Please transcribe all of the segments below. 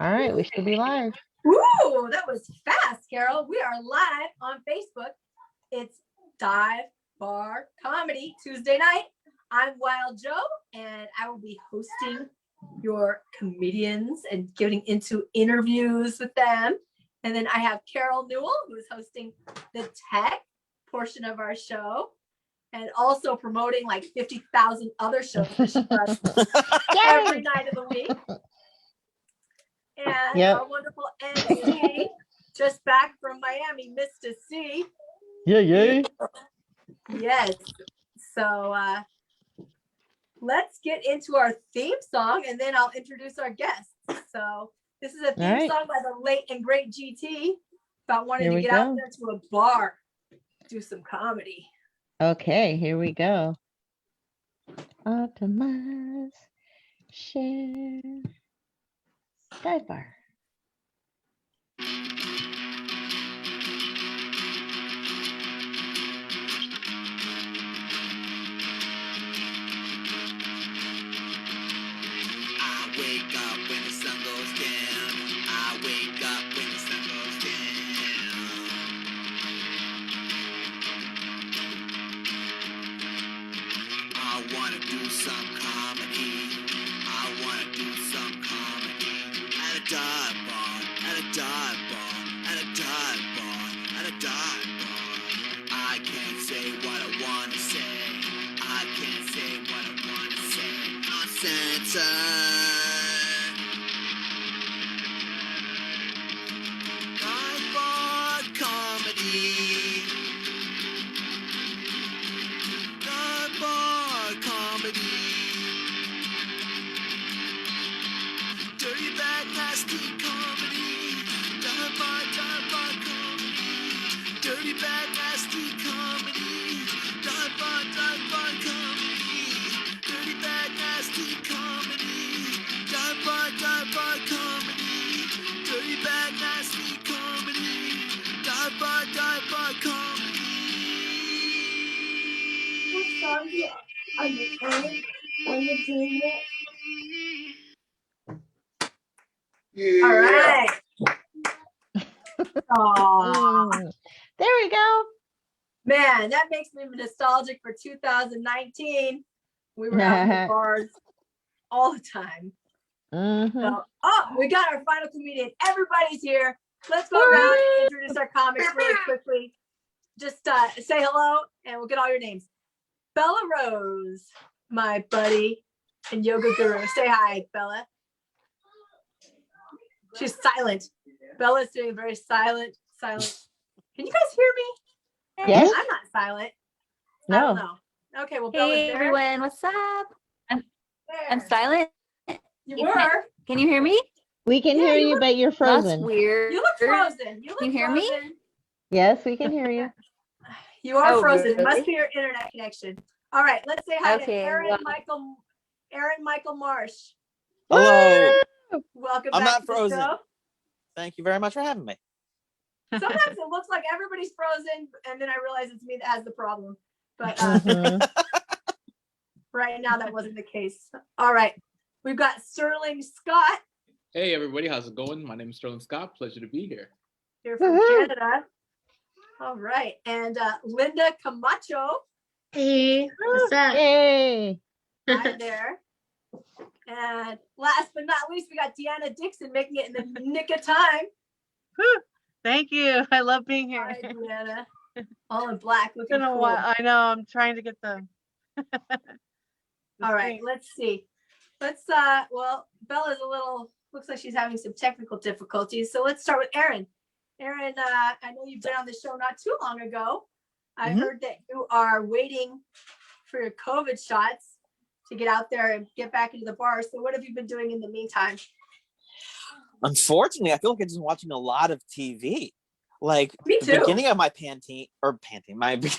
All right, we should be live. Ooh, that was fast, Carol. We are live on Facebook. It's Dive Bar Comedy Tuesday night. I'm Wild Joe, and I will be hosting your comedians and getting into interviews with them. And then I have Carol Newell, who is hosting the tech portion of our show and also promoting like 50,000 other shows that she does every night of the week. And our wonderful MC, just back from Miami, Mista C. Yeah. Yes. So let's get into our theme song, and then I'll introduce our guests. So this is a theme song by the late and great GT about wanting to get out there to a bar, do some comedy. Okay, here we go. Optimize, share, dive bar. Wake up when the sun goes down. I wake up when the sun goes down. I wanna do some comedy. I wanna do some comedy. At a dive bar, at a dive bar, at a dive bar, at a dive bar. I can't say what I wanna say. I can't say what I wanna say. Nonsense. Are you playing when you're doing it? Yeah. All right. Aww. There we go. Man, that makes me nostalgic for 2019. We were out in the bars all the time. So, we got our final comedian. Everybody's here. Let's go around and introduce our comics really quickly. Just say hello, and we'll get all your names. Bella Rose, my buddy and yoga guru. Say hi, Bella. She's silent. Bella's doing very silent. Can you guys hear me? Yes. I'm not silent. No. I don't know. Okay, well, Bella's there. Everyone, what's up? I'm silent. You were. Can you hear me? We can hear you, but you're frozen. That's weird. You look frozen. Can you hear me? Yes, we can hear you. You are frozen. Really? It must be your internet connection. All right, let's say hi to Aaron Michael Marsh. Hello. Welcome I'm back not to frozen. the show. Thank you very much for having me. Sometimes it looks like everybody's frozen, and then I realize it's me that has the problem. But right now, that wasn't the case. All right, we've got Sterling Scott. Hey, everybody. How's it going? My name is Sterling Scott. Pleasure to be here. Here from Canada. All right, and Linda Camacho. Hey, what's up? Hey. Hi there. And last but not least, we got Deanna Dixon making it in the nick of time. Thank you. I love being here. Hi, Deanna. All in black, looking Been a cool. while. I know. I'm trying to get the. All right, let's see. Well, Bella's looks like she's having some technical difficulties. So let's start with Aaron. Aaron, I know you've been on the show not too long ago. I heard that you are waiting for your COVID shots to get out there and get back into the bar. So what have you been doing in the meantime? Unfortunately, I feel like I've been watching a lot of TV. Like Me too. the beginning of my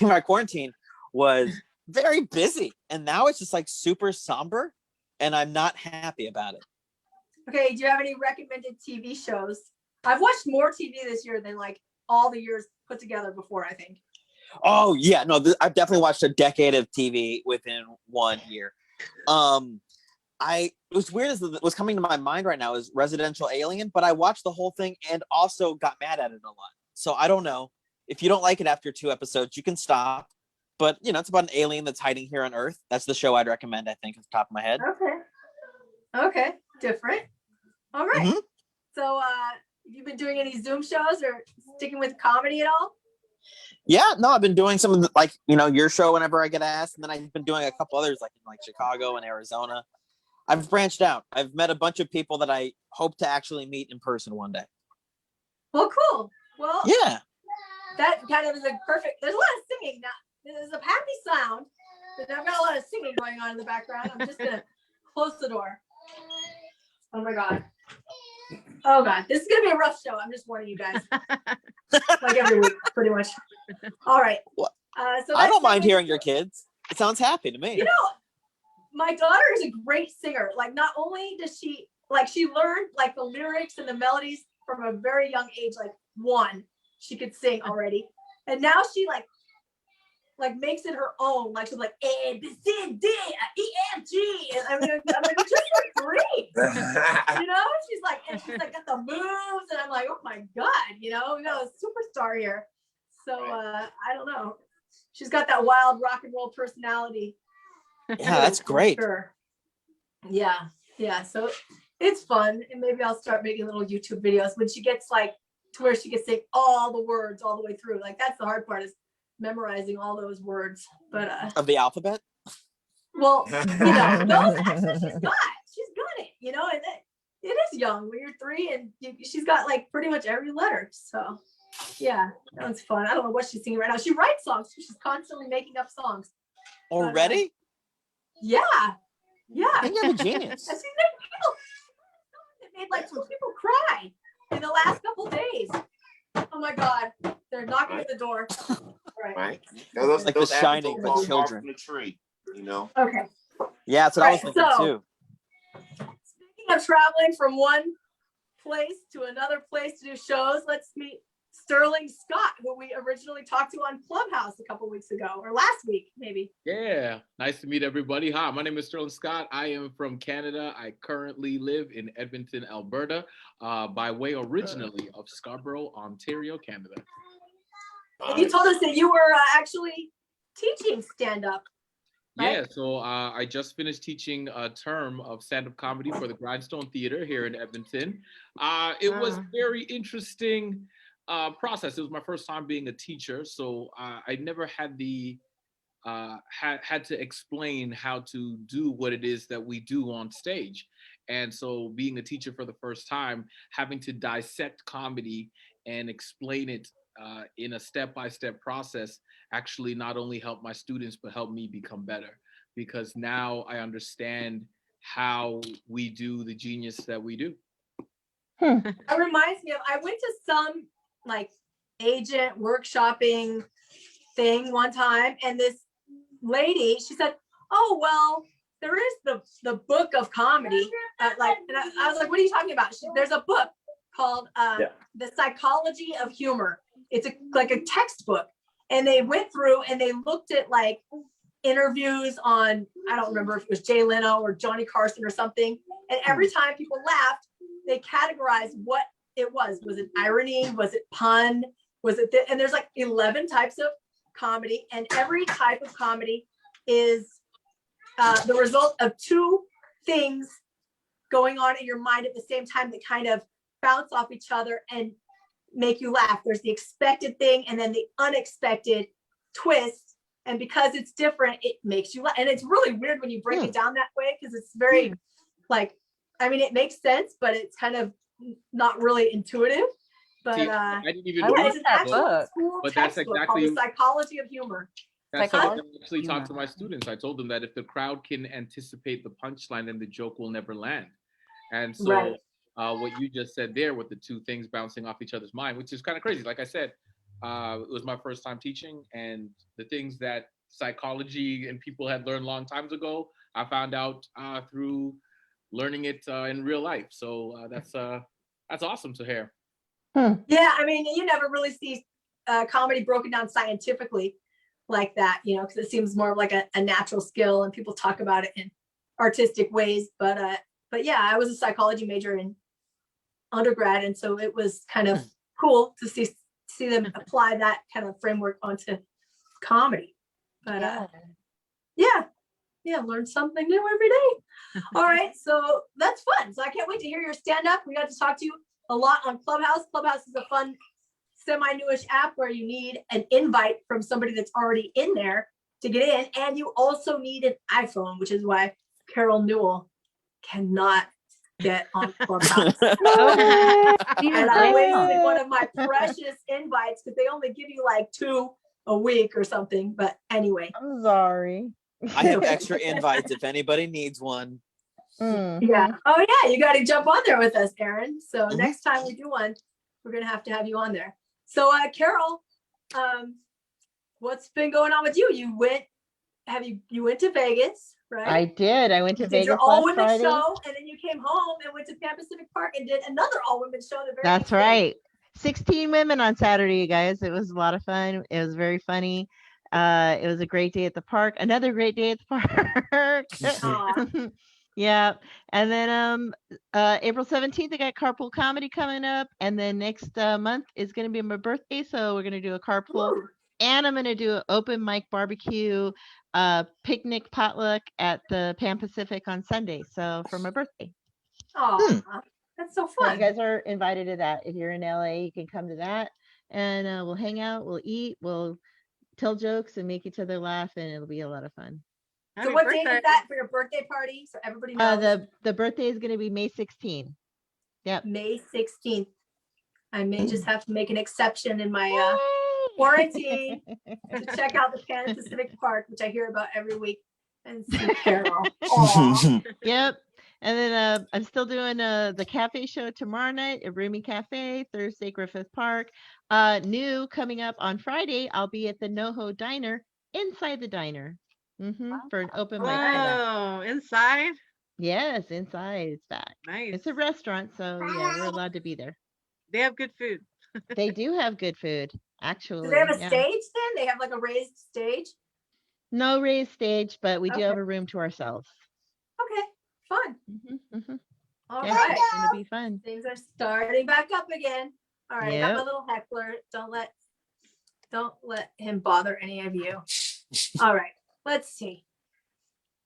my quarantine was very busy, and now it's just like super somber, and I'm not happy about it. Okay, do you have any recommended TV shows? I've watched more TV this year than like all the years put together before, I think. Oh yeah, no, I've definitely watched a decade of TV within 1 year. it was weird as what's coming to my mind right now is Residential Alien, but I watched the whole thing and also got mad at it a lot. So I don't know. If you don't like it after 2 episodes, you can stop. But it's about an alien that's hiding here on Earth. That's the show I'd recommend, I think, off the top of my head. Okay. Different. All right. Mhm. So have you been doing any Zoom shows or sticking with comedy at all? Yeah, no, I've been doing some of the, your show whenever I get asked, and then I've been doing a couple others in Chicago and Arizona. I've branched out. I've met a bunch of people that I hope to actually meet in person one day. Well, cool. Well, yeah, that kind of is a perfect. There's a lot of singing now. There's a happy sound, but I've got a lot of singing going on in the background. I'm just gonna close the door. Oh my god. Oh god, this is gonna be a rough show. I'm just warning you guys. Like every week, pretty much. All right. So I don't mind hearing your kids. It sounds happy to me. My daughter is a great singer. Like, not only does she learned the lyrics and the melodies from a very young age, 1, she could sing already, and now she makes it her own. She's like A B C D E F G, and I'm like just 3. She's got the moves, and I'm like, oh my god, we got a superstar here. So I don't know. She's got that wild rock and roll personality. Yeah, that's great. Sure. Yeah. So it's fun, and maybe I'll start making little YouTube videos when she gets to where she can sing all the words all the way through. That's the hard part, is memorizing all those words. But of the alphabet. Well, those actually she's got it. And it is young when you're 3, and she's got pretty much every letter. So yeah, that one's fun. I don't know what she's singing right now. She writes songs. She's constantly making up songs. Already? Yeah. I think you're a genius. And she's made some people cry in the last couple days. Oh my god, they're knocking at the door. Right. Those The Shining, but fall children. from the tree, Okay. Yeah, that's what I was thinking too. Speaking of traveling from one place to another place to do shows, let's meet Sterling Scott, who we originally talked to on Clubhouse a couple weeks ago, or last week, maybe. Yeah, nice to meet everybody. Hi, my name is Sterling Scott. I am from Canada. I currently live in Edmonton, Alberta, by way originally of Scarborough, Ontario, Canada. And you told us that you were actually teaching stand-up. Right? Yeah, so I just finished teaching a term of stand-up comedy for the Grindstone Theater here in Edmonton. It was very interesting process. It was my first time being a teacher, so I never had had to explain how to do what it is that we do on stage. And so being a teacher for the first time, having to dissect comedy and explain it in a step-by-step process actually not only helped my students, but helped me become better, because now I understand how we do the genius that we do. It reminds me of, I went to some agent workshopping thing one time, and this lady, she said, oh, well, there is the book of comedy. And I was like, what are you talking about? There's a book called The Psychology of Humor. It's a textbook. And they went through and they looked at interviews on, I don't remember if it was Jay Leno or Johnny Carson or something. And every time people laughed, they categorized what it was. Was it irony? Was it pun? Was it and there's 11 types of comedy, and every type of comedy is the result of 2 things going on in your mind at the same time that kind of bounce off each other and make you laugh. There's the expected thing and then the unexpected twist. And because it's different, it makes you laugh. And it's really weird when you break it down that way, because it's very it makes sense, but it's kind of not really intuitive. But I didn't even I know like that book. But that's exactly called The Psychology of Humor. That's how I actually talk to my students. I told them that if the crowd can anticipate the punchline, then the joke will never land. And so what you just said there with the 2 things bouncing off each other's mind, which is kind of crazy. Like I said, it was my first time teaching, and the things that psychology and people had learned long times ago, I found out through learning it in real life. So that's awesome to hear. Yeah, you never really see comedy broken down scientifically like that, because it seems more like a natural skill, and people talk about it in artistic ways. But yeah, I was a psychology major in undergrad, and so it was kind of cool to see them apply that kind of framework onto comedy. But yeah, learn something new every day. All right, so that's fun. So I can't wait to hear your stand-up. We got to talk to you a lot on Clubhouse. Clubhouse is a fun semi-newish app where you need an invite from somebody that's already in there to get in, and you also need an iPhone, which is why Carol Newell cannot get on Clubhouse. And I wasted one of my precious invites because they only give you like 2 a week or something. But anyway, I'm sorry. I have extra invites if anybody needs one. Yeah. Oh yeah, you got to jump on there with us, Aaron. So next time we do one, we're gonna have to have you on there. So Carol, what's been going on with you? You went to Vegas, right? I did. I went to Vegas your all-women last Friday. show, and then you came home and went to Pan Pacific Park and did another all-women show. That's right. 16 women on Saturday, you guys. It was a lot of fun. It was very funny. It was a great day at the park. Another great day at the park. Yeah. And then April 17th, I got Carpool Comedy coming up. And then next month is going to be my birthday. So we're going to do a carpool. And I'm going to do an open mic barbecue picnic potluck at the Pan Pacific on Sunday. So for my birthday. Oh, that's so fun. So you guys are invited to that. If you're in LA, you can come to that. And we'll hang out, we'll eat, we'll tell jokes and make each other laugh. And it'll be a lot of fun. So what date is that for your birthday party? So everybody knows. The birthday is going to be May 16th. Yep. May 16th. I may just have to make an exception in my quarantine to check out the Pan Pacific Park, which I hear about every week, and see Carol. Yep. And then I'm still doing the cafe show tomorrow night at Roomy Cafe, Thursday, Griffith Park. New coming up on Friday, I'll be at the NoHo Diner, inside the diner. For an open mic. Oh, inside? Yes, inside. It's back. Nice. It's a restaurant, so yeah, we're allowed to be there. They have good food. They do have good food, actually. Do they have a stage then? They have like a raised stage? No raised stage, but we do have a room to ourselves. Okay, fun. All yeah, right. It's gonna be fun. Things are starting back up again. All right, Yep. I got my little heckler. Don't let him bother any of you. All right. Let's see.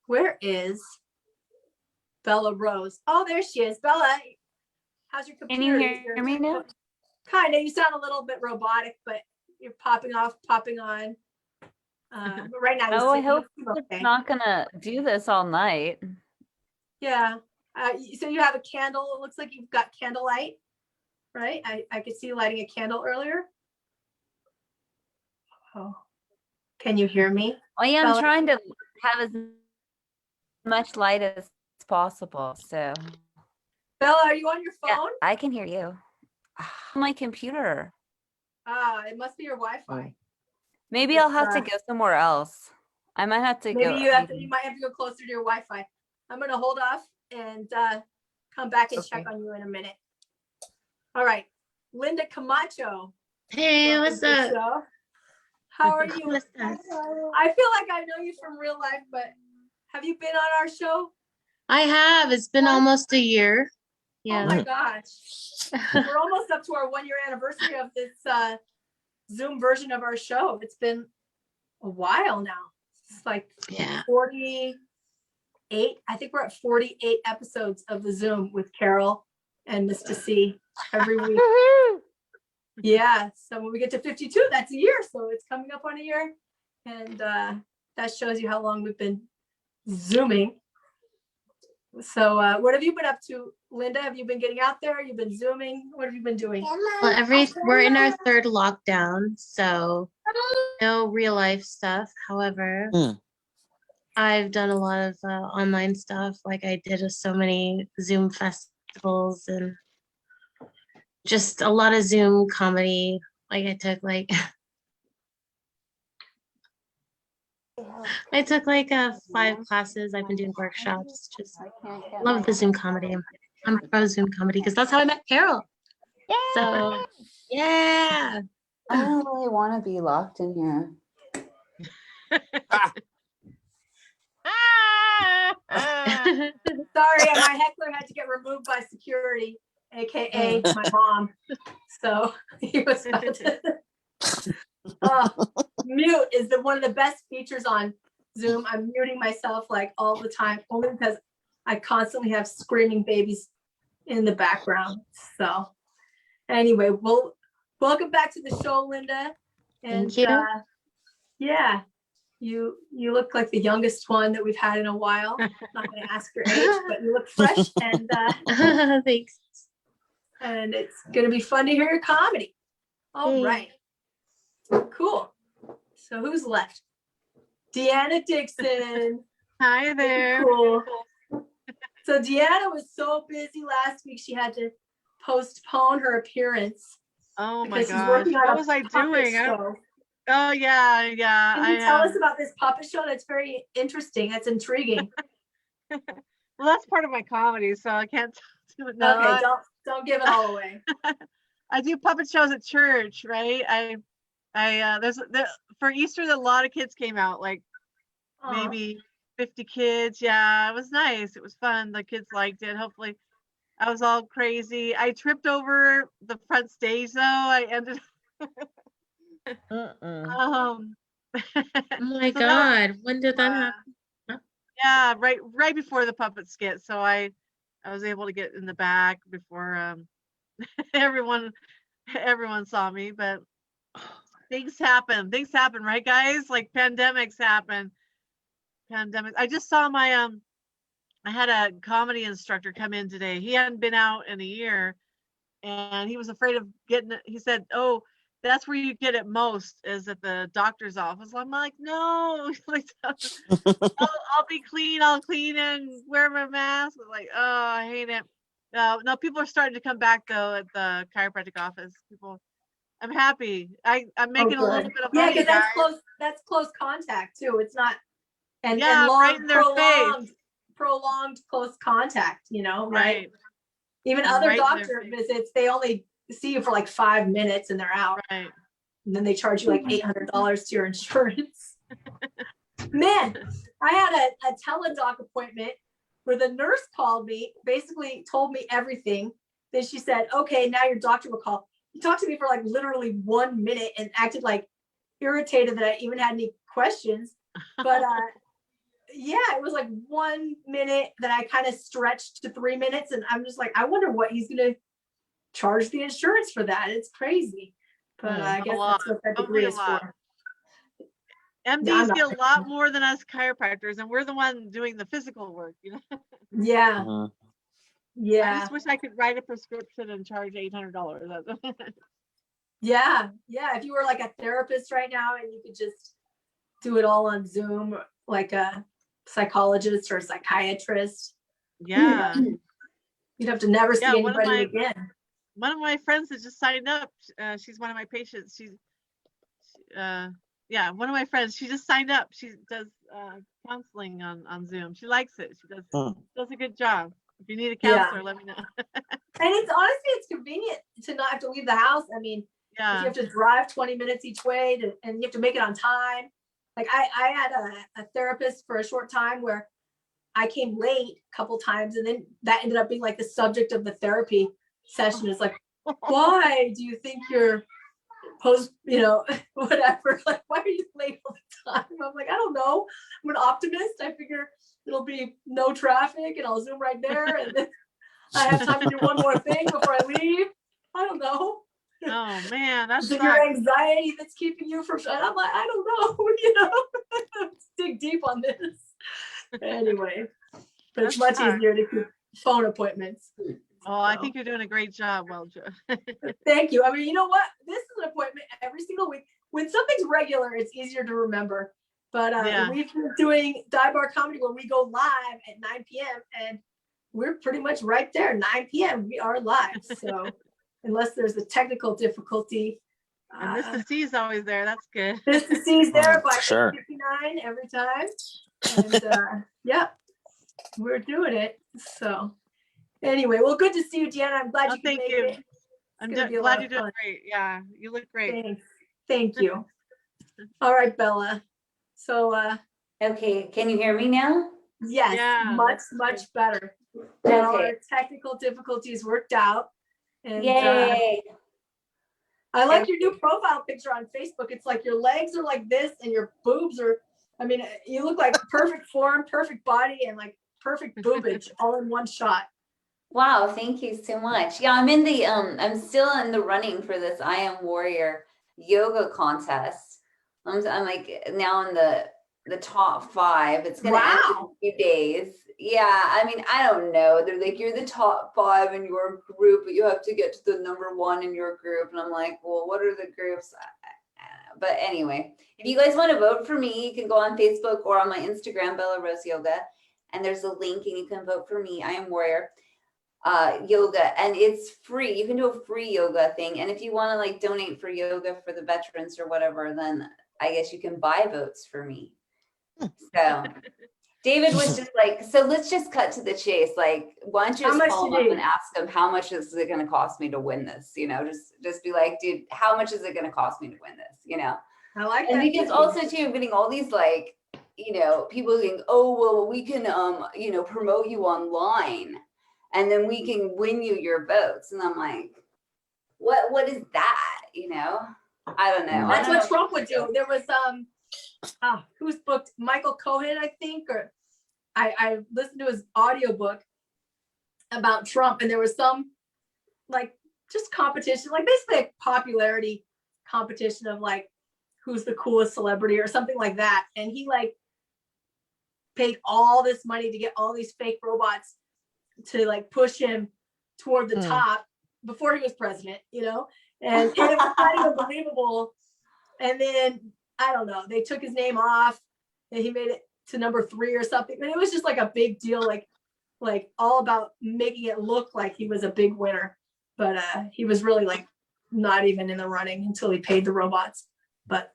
Where is Bella Rose? Oh, there she is. Bella, how's your computer? Can you hear me now? Kind of. You sound a little bit robotic, but you're popping off, popping on. But right now, I hope it's not gonna do this all night. Yeah. So you have a candle. It looks like you've got candlelight, right? I could see you lighting a candle earlier. Oh. Can you hear me? Oh yeah, I'm trying to have as much light as possible. So Bella, are you on your phone? Yeah, I can hear you. On my computer. It must be your Wi-Fi. Maybe I'll have to go somewhere else. I might have to go. You might have to go closer to your Wi-Fi. I'm gonna hold off and come back and check on you in a minute. All right, Linda Camacho. Hey, what's up? How are you? I feel like I know you from real life, but have you been on our show? I have. It's been almost a year. Yeah. Oh my gosh. We're almost up to our 1-year anniversary of this Zoom version of our show. It's been a while now. It's like 48. I think we're at 48 episodes of the Zoom with Carol and Mista C every week. Yeah, so when we get to 52, that's a year. So it's coming up on a year. And that shows you how long we've been Zooming. So what have you been up to, Linda? Have you been getting out there? You've been Zooming? What have you been doing? Well, we're in our 3rd lockdown, so no real life stuff. However, I've done a lot of online stuff. Like I did so many Zoom festivals and just a lot of Zoom comedy. Like I took like 5 classes. I've been doing workshops. Just love the Zoom comedy. I'm pro Zoom comedy because that's how I met Carol. Yeah. So yeah. I don't really want to be locked in here. Sorry, my heckler had to get removed by security, aka my mom. So he was about to. Mute is one of the best features on Zoom. I'm muting myself like all the time, only because I constantly have screaming babies in the background. So anyway, welcome back to the show, Linda. And Thank you. yeah, you look like the youngest one that we've had in a while. I'm not going to ask your age, but you look fresh, and Thanks. and it's going to be fun to hear your comedy. All right, cool. So who's left? Deanna Dixon. Hi there. Cool. So Deanna was so busy last week, she had to postpone her appearance. Oh my because she's gosh. working on What a was I puppet doing? show. Oh yeah. Can you tell us about this puppet show? That's very interesting. That's intriguing. Well, that's part of my comedy, so I can't do it. No, Okay, don't give it all away. I do puppet shows at church, right? For Easter, a lot of kids came out, like maybe 50 kids. Yeah, it was nice. It was fun. The kids liked it. Hopefully, I was all crazy. I tripped over the front stage though. I ended. Oh my God, when did that happen? Yeah, right before the puppet skit. So I was able to get in the back before everyone saw me, but things happen, right guys? Like pandemics happen. I just saw my I had a comedy instructor come in today. He hadn't been out in a year and he was afraid of getting it. He said, "Oh, that's where you get it most is at the doctor's office." I'm like, "No." Like, I'll be clean. I'll clean and wear my mask. I'm like, oh, I hate it. No, people are starting to come back though at the chiropractic office. I'm happy. I'm making a little bit of money. Yeah, because that's close contact too. It's not and yeah, long right in their face. Prolonged close contact, right? Even And other right doctor visits, they only see you for like 5 minutes and they're out. Right. And then they charge you like $800 to your insurance. Man, I had a teledoc appointment where the nurse called me, basically told me everything. Then she said, "Okay, now your doctor will call." He talked to me for like literally 1 minute and acted like irritated that I even had any questions. But yeah, it was like 1 minute that I kind of stretched to 3 minutes. And I'm just like, I wonder what he's going to charge the insurance for that. It's crazy. But I guess that's what that degree is for. MDs get a lot more than us chiropractors, and we're the one doing the physical work, Yeah. Yeah. I just wish I could write a prescription and charge $800. Yeah. If you were like a therapist right now and you could just do it all on Zoom, like a psychologist or a psychiatrist. Yeah. You'd have to never see anybody again. One of my friends that just signed up, she's one of my patients. One of my friends, she just signed up. She does counseling on Zoom. She likes it. She does a good job. If you need a counselor, let me know. And it's convenient to not have to leave the house. I mean, if you have to drive 20 minutes each way and you have to make it on time. Like I had a therapist for a short time where I came late a couple times, and then that ended up being like the subject of the therapy session. It's like, why do you think you're whatever, like, why are you late all the time? I'm like, I don't know. I'm an optimist. I figure it'll be no traffic and I'll Zoom right there, and then I have time to do one more thing before I leave. I don't know. Oh man, that's your anxiety that's keeping you from. And I'm like, I don't know. Let's dig deep on this. Anyway, but it's much easier to keep phone appointments. Oh, I think you're doing a great job, Joe. Thank you. I mean, you know what? This is an appointment every single week. When something's regular, it's easier to remember. But we've been doing Dive Bar Comedy when we go live at 9 p.m. and we're pretty much right there. 9 p.m. we are live. So unless there's a technical difficulty. And Mr. C is always there. That's good. Mr. C is there by sure. 8:59 every time. And yeah, we're doing it. So anyway, well, good to see you, Deanna. I'm glad you could make it. I'm glad you're doing great. Yeah, you look great. Thanks. Thank you. All right, Bella. So okay, can you hear me now? Yes, Yeah, much, that's much good. better. And all Okay. our technical difficulties worked out. And Yay. I like your new profile picture on Facebook. It's like your legs are like this and your boobs are, I mean, you look like perfect form, perfect body, and like perfect boobage all in one shot. Wow, thank you so much. Yeah, I'm still in the running for this I Am Warrior yoga contest. I'm like now in the top 5. It's gonna end in a few days. Yeah, I mean, I don't know. They're like, you're the top 5 in your group, but you have to get to the number 1 in your group. And I'm like, well, what are the groups? But anyway, if you guys want to vote for me, you can go on Facebook or on my Instagram, Bella Rose Yoga, and there's a link and you can vote for me. I Am Warrior yoga, and it's free. You can do a free yoga thing, and if you want to like donate for yoga for the veterans or whatever, then I guess you can buy votes for me. So David was just like, so let's just cut to the chase. Like, why don't you just call him up and ask him how much is it going to cost me to win this? You know, just be like, dude, how much is it going to cost me to win this? You know, I like and that. because also too, I'm getting all these like, you know, people saying, oh well, we can you know, promote you online, and then we can win you your votes. And I'm like, what is that? You know, I don't know. That's what Trump would do. There was who's booked Michael Cohen, I think, or I listened to his audiobook about Trump, and there was some like just competition, like basically a popularity competition of like who's the coolest celebrity or something like that. And he like paid all this money to get all these fake robots to like push him toward the top before he was president, you know, and it was kind of unbelievable. And then I don't know, they took his name off and he made it to number 3 or something. But it was just like a big deal, like all about making it look like he was a big winner. But he was really like not even in the running until he paid the robots. But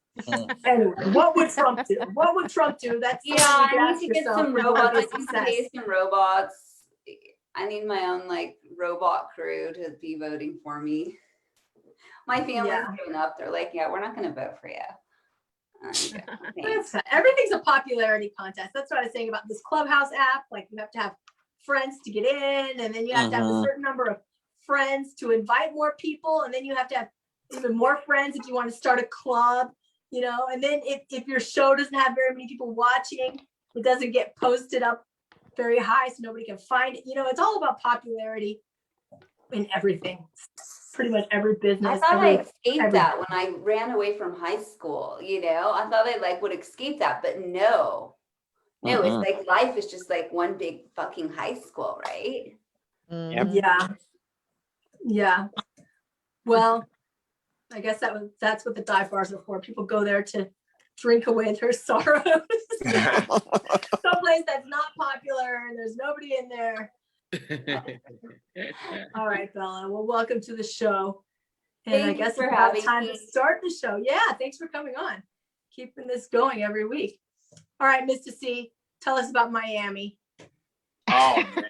anyway, what would Trump do? What would Trump do? That's I need to get some robots. I need to pay some robots. I need my own like robot crew to be voting for me. My family's giving up. They're like, yeah, we're not going to vote for you. Everything's a popularity contest. That's what I was saying about this Clubhouse app. Like you have to have friends to get in, and then you have to have a certain number of friends to invite more people, and then you have to have even more friends if you want to start a club, you know. And then if your show doesn't have very many people watching, it doesn't get posted up very high, so nobody can find it. You know, it's all about popularity in everything. Pretty much every business. I thought I escaped that when I ran away from high school, you know. I thought I like would escape that, but no. No, it's like life is just like one big fucking high school, right? Yeah. Well, I guess that's what the dive bars are for. People go there to drink away their sorrows. Someplace that's not popular and there's nobody in there. All right, Bella. Well, welcome to the show. And I guess it's about time to start the show. Yeah, thanks for coming on. Keeping this going every week. All right, Mr. C, tell us about Miami. Oh man.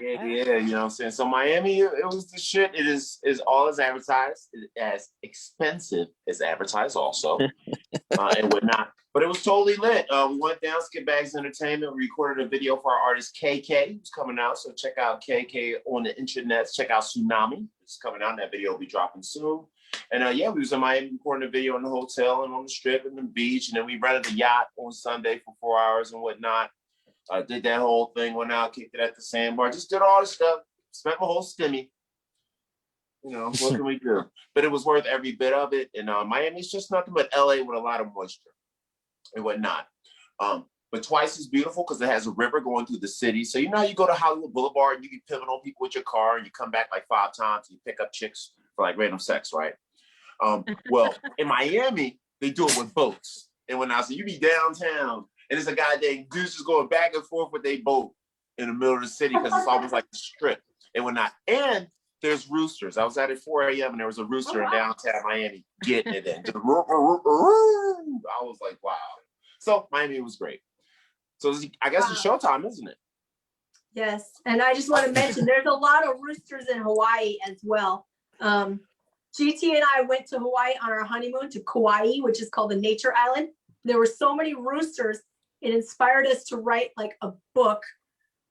Yeah, you know what I'm saying? So Miami, it was the shit. It is all as advertised, as expensive as advertised also, and whatnot. But it was totally lit. We went down, Skip Bags Entertainment. We recorded a video for our artist KK, who's coming out. So check out KK on the internet. Check out Tsunami. It's coming out. That video will be dropping soon. And we was in Miami recording a video in the hotel and on the strip and the beach. And then we rented a yacht on Sunday for 4 hours and whatnot. Did that whole thing, went out, kicked it at the sandbar, just did all the stuff, spent my whole stimmy. You know, what can we do? But it was worth every bit of it. And Miami's just nothing but LA with a lot of moisture and whatnot. But twice as beautiful because it has a river going through the city. So you know, you go to Hollywood Boulevard and you can pivot on people with your car and you come back like 5 times and you pick up chicks for like random sex, right? Well, in Miami, they do it with boats. And when I say you be downtown, and there's a guy named Goose just going back and forth with a boat in the middle of the city because it's almost like the strip and whatnot. And there's roosters. I was at 4 a.m. and there was a rooster in downtown Miami getting it in. I was like, wow. So Miami was great. So I guess it's showtime, isn't it? Yes. And I just want to mention there's a lot of roosters in Hawaii as well. GT and I went to Hawaii on our honeymoon to Kauai, which is called the Nature Island. There were so many roosters it inspired us to write like a book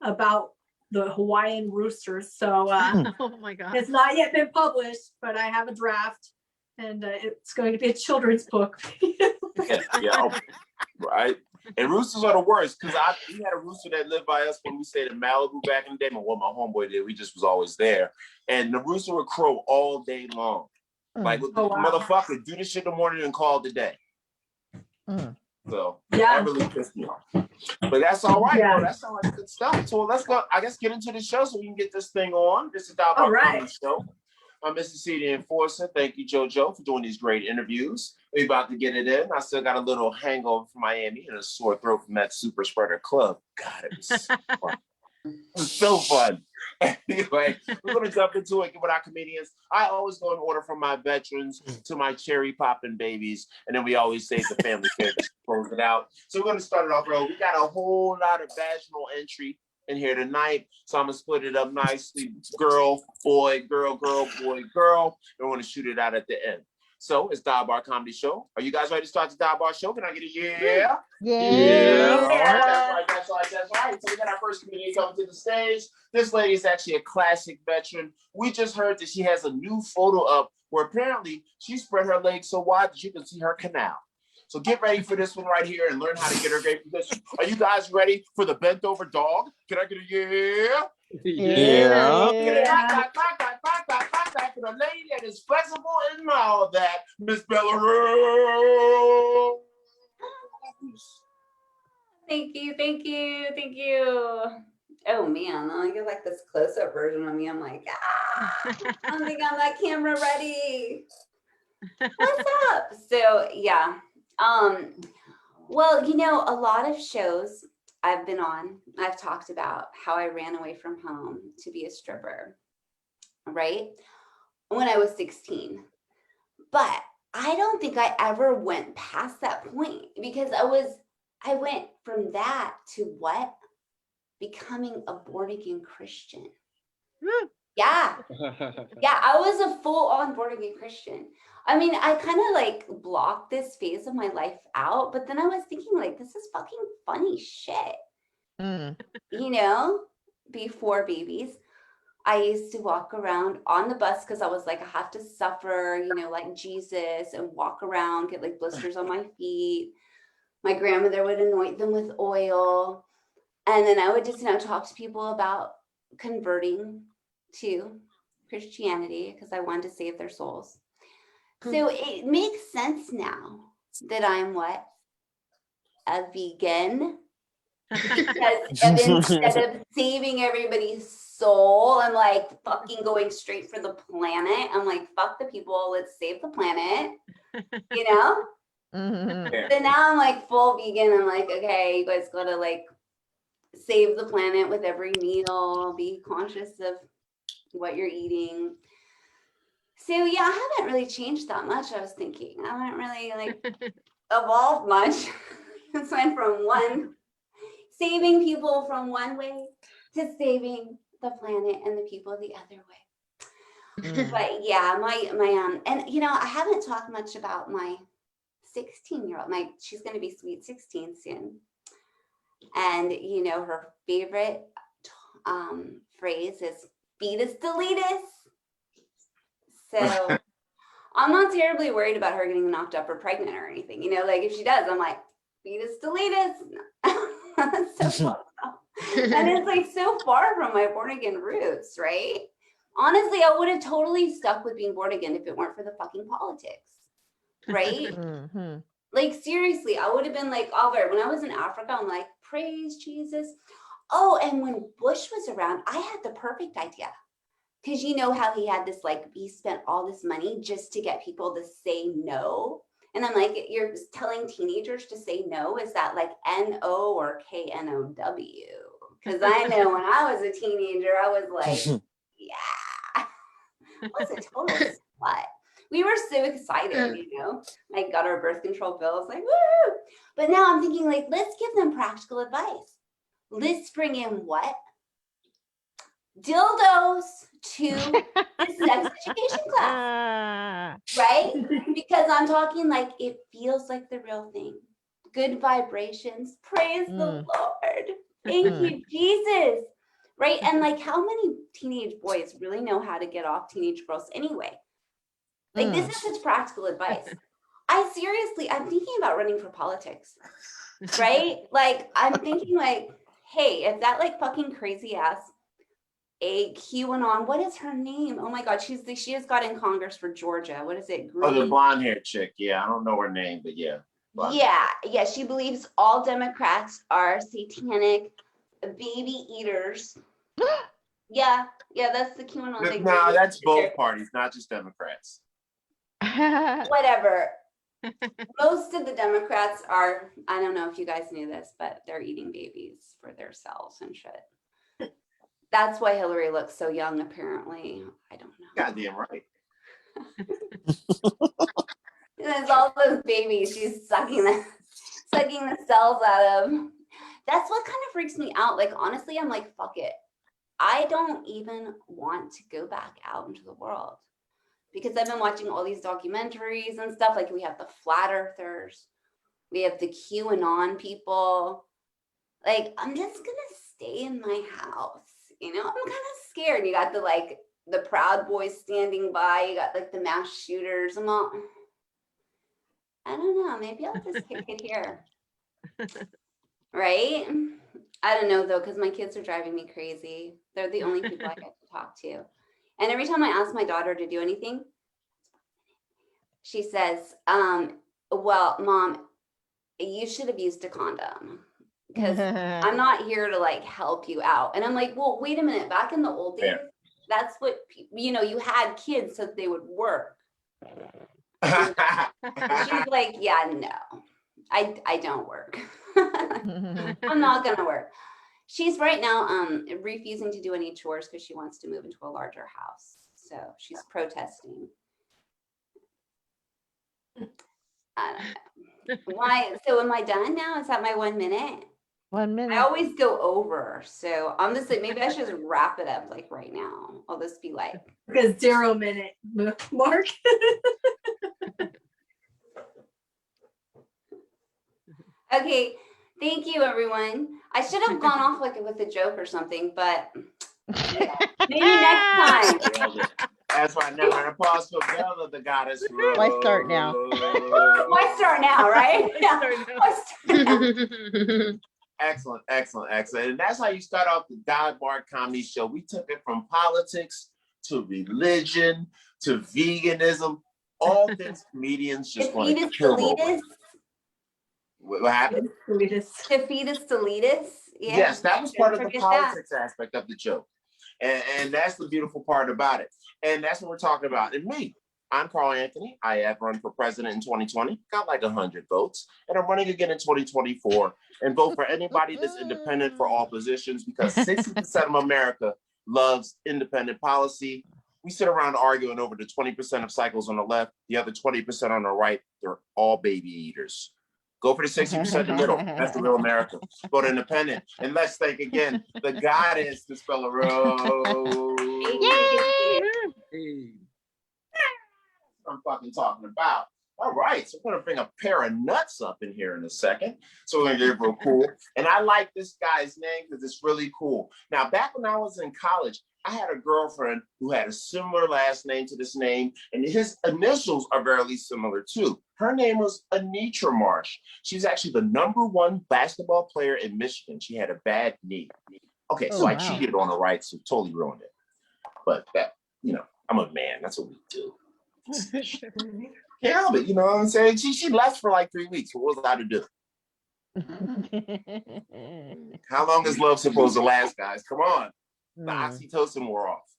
about the Hawaiian roosters. So Oh my God. it's not yet been published, but I have a draft, and it's going to be a children's book. Yeah, right. And roosters are the worst because we had a rooster that lived by us when we stayed in Malibu back in the day. My homeboy did. We just was always there, and the rooster would crow all day long. Like motherfucker, do this shit in the morning and call it a day. So that really pissed me off. But that's all right, bro. That sounds like good stuff. So let's go. I guess get into the show so we can get this thing on. This is the Comedy Show. I'm Mr. C, the Enforcer. Thank you, JoJo, for doing these great interviews. We're about to get it in. I still got a little hangover from Miami and a sore throat from that Super Spreader Club. God, it was so fun. It was so fun. Anyway, we're going to jump into it with our comedians. I always go in order from my veterans to my cherry popping babies, and then we always save the family favorites to close it out. So we're going to start it off, bro. We got a whole lot of vaginal entry in here tonight, so I'm gonna split it up nicely. Girl, boy, girl, girl, boy, girl. And we're gonna shoot it out at the end. So it's Dive Bar Comedy Show. Are you guys ready to start the Dive Bar Show? Can I get a yeah? Yeah. All right, that's right. So we got our first comedian coming to the stage. This lady is actually a classic veteran. We just heard that she has a new photo up where apparently she spread her legs so wide that you can see her canal. So get ready for this one right here and learn how to get her great position. Are you guys ready for the bent over dog? Can I get a yeah? Yeah. Get a back for the lady that is flexible and all that, Miss Belarus. Thank you. Oh man, I get like this close-up version of me. I'm like, I don't think I'm that camera ready. What's up? So yeah. Well, a lot of shows I've been on, I've talked about how I ran away from home to be a stripper, right? When I was 16. But I don't think I ever went past that point because I went from that to what? Becoming a born-again Christian. Yeah, I was a full-on born-again Christian. I mean, I kind of like blocked this phase of my life out, but then I was thinking like, this is fucking funny shit. Before babies, I used to walk around on the bus because I was like, I have to suffer, like Jesus, and walk around, get like blisters on my feet. My grandmother would anoint them with oil. And then I would just, talk to people about converting to Christianity because I wanted to save their souls. So it makes sense now that I'm what? A vegan. Because instead of saving everybody's soul, I'm like fucking going straight for the planet. I'm like, fuck the people, let's save the planet. So now I'm like full vegan. I'm like, okay, you guys gotta like save the planet with every meal, be conscious of what you're eating. So yeah, I haven't really changed that much. I was thinking I haven't really like evolved much. It's went from saving people from one way to saving the planet and the people the other way. But yeah, my and I haven't talked much about my 16-year-old. She's going to be sweet 16 soon. And her favorite phrase is fetus deletus. So I'm not terribly worried about her getting knocked up or pregnant or anything. Like if she does, I'm like, fetus deletus. That's so and it's like so far from my born again roots, right? Honestly, I would have totally stuck with being born again if it weren't for the fucking politics, right? Like seriously, I would have been like, all right, when I was in Africa, I'm like, praise Jesus. Oh, and when Bush was around, I had the perfect idea. Because how he had this, like, he spent all this money just to get people to say no. And I'm like, you're telling teenagers to say no? Is that like N-O or K-N-O-W? Because I know when I was a teenager, I was like, yeah, I was a total slut. We were so excited, like got our birth control pills, like, woo! But now I'm thinking like, let's give them practical advice. Let's bring in what? Dildos to the sex education class, right? Because I'm talking like it feels like the real thing. good vibrations. Praise the Mm. Lord. Thank you, Jesus. Right? And like, how many teenage boys really know how to get off teenage girls anyway? Like, this is such practical advice. I'm thinking about running for politics, right? Like, I'm thinking like, hey, if that like fucking crazy ass a QAnon, what is her name? Oh my God, she just got in Congress for Georgia. What is it? Oh, the blonde haired chick. Yeah, I don't know her name, but yeah. Yeah, she believes all Democrats are satanic baby eaters. yeah, that's the QAnon thing. No, that's both parties, not just Democrats. Whatever. Most of the Democrats are, I don't know if you guys knew this, but they're eating babies for their cells and shit. That's why Hillary looks so young, apparently. I don't know. Goddamn right. There's all those babies she's sucking the cells out of. That's what kind of freaks me out. Like, honestly, I'm like, fuck it. I don't even want to go back out into the world because I've been watching all these documentaries and stuff. Like, we have the flat earthers, we have the QAnon people. Like, I'm just gonna stay in my house. You know, I'm kind of scared. You got the Proud Boys standing by. You got like the mass shooters. I'm all, I don't know. Maybe I'll just kick it here. Right? I don't know though, because my kids are driving me crazy. They're the only people I get to talk to. And every time I ask my daughter to do anything, she says, well, Mom, you should have used a condom. Because I'm not here to like help you out. And I'm like, well, wait a minute. Back in the old days, that's what, you had kids so they would work. She's like, yeah, no, I don't work. I'm not gonna work. She's right now refusing to do any chores because she wants to move into a larger house. So she's protesting. I don't know. Why? So am I done now? Is that my 1 minute? 1 minute. I always go over. So I'm just like, maybe I should just wrap it up like right now. I'll just be like, because 0 minute mark. okay, thank you everyone. I should have gone off like with a joke or something, but yeah, maybe next time. That's why now we're gonna pause for Bella, the goddess. Why start now? Why start now, right? Excellent. And that's how you start off the Dive Bar Comedy Show. We took it from politics to religion to veganism. All things comedians just want to kill over. What happened? Defeatus deletus. Yeah. Yes, that was part of the politics aspect of the joke. And that's the beautiful part about it. And that's what we're talking about. And me, I'm Carl Anthony. I have run for president in 2020, got like 100 votes. And I'm running again in 2024 and vote for anybody that's independent for all positions because 60% of America loves independent policy. We sit around arguing over the 20% of cycles on the left, the other 20% on the right. They're all baby eaters. Go for the 60% in the middle. That's the real America. Vote independent. And let's think again. The goddess, the speller road. Hey. I'm fucking talking about. All right, so I'm gonna bring a pair of nuts up in here in a second. So we're gonna get real cool. And I like this guy's name because it's really cool. Now, back when I was in college, I had a girlfriend who had a similar last name to this name, and his initials are very similar too. Her name was Anitra Marsh. She's actually the #1 basketball player in Michigan. She had a bad knee. Okay, so I cheated on her, right? So totally ruined it. But that, I'm a man. That's what we do. Can't help it, you know what I'm saying? She left for like 3 weeks. What was I to do? How long is love supposed to last, guys? Come on. The oxytocin wore off.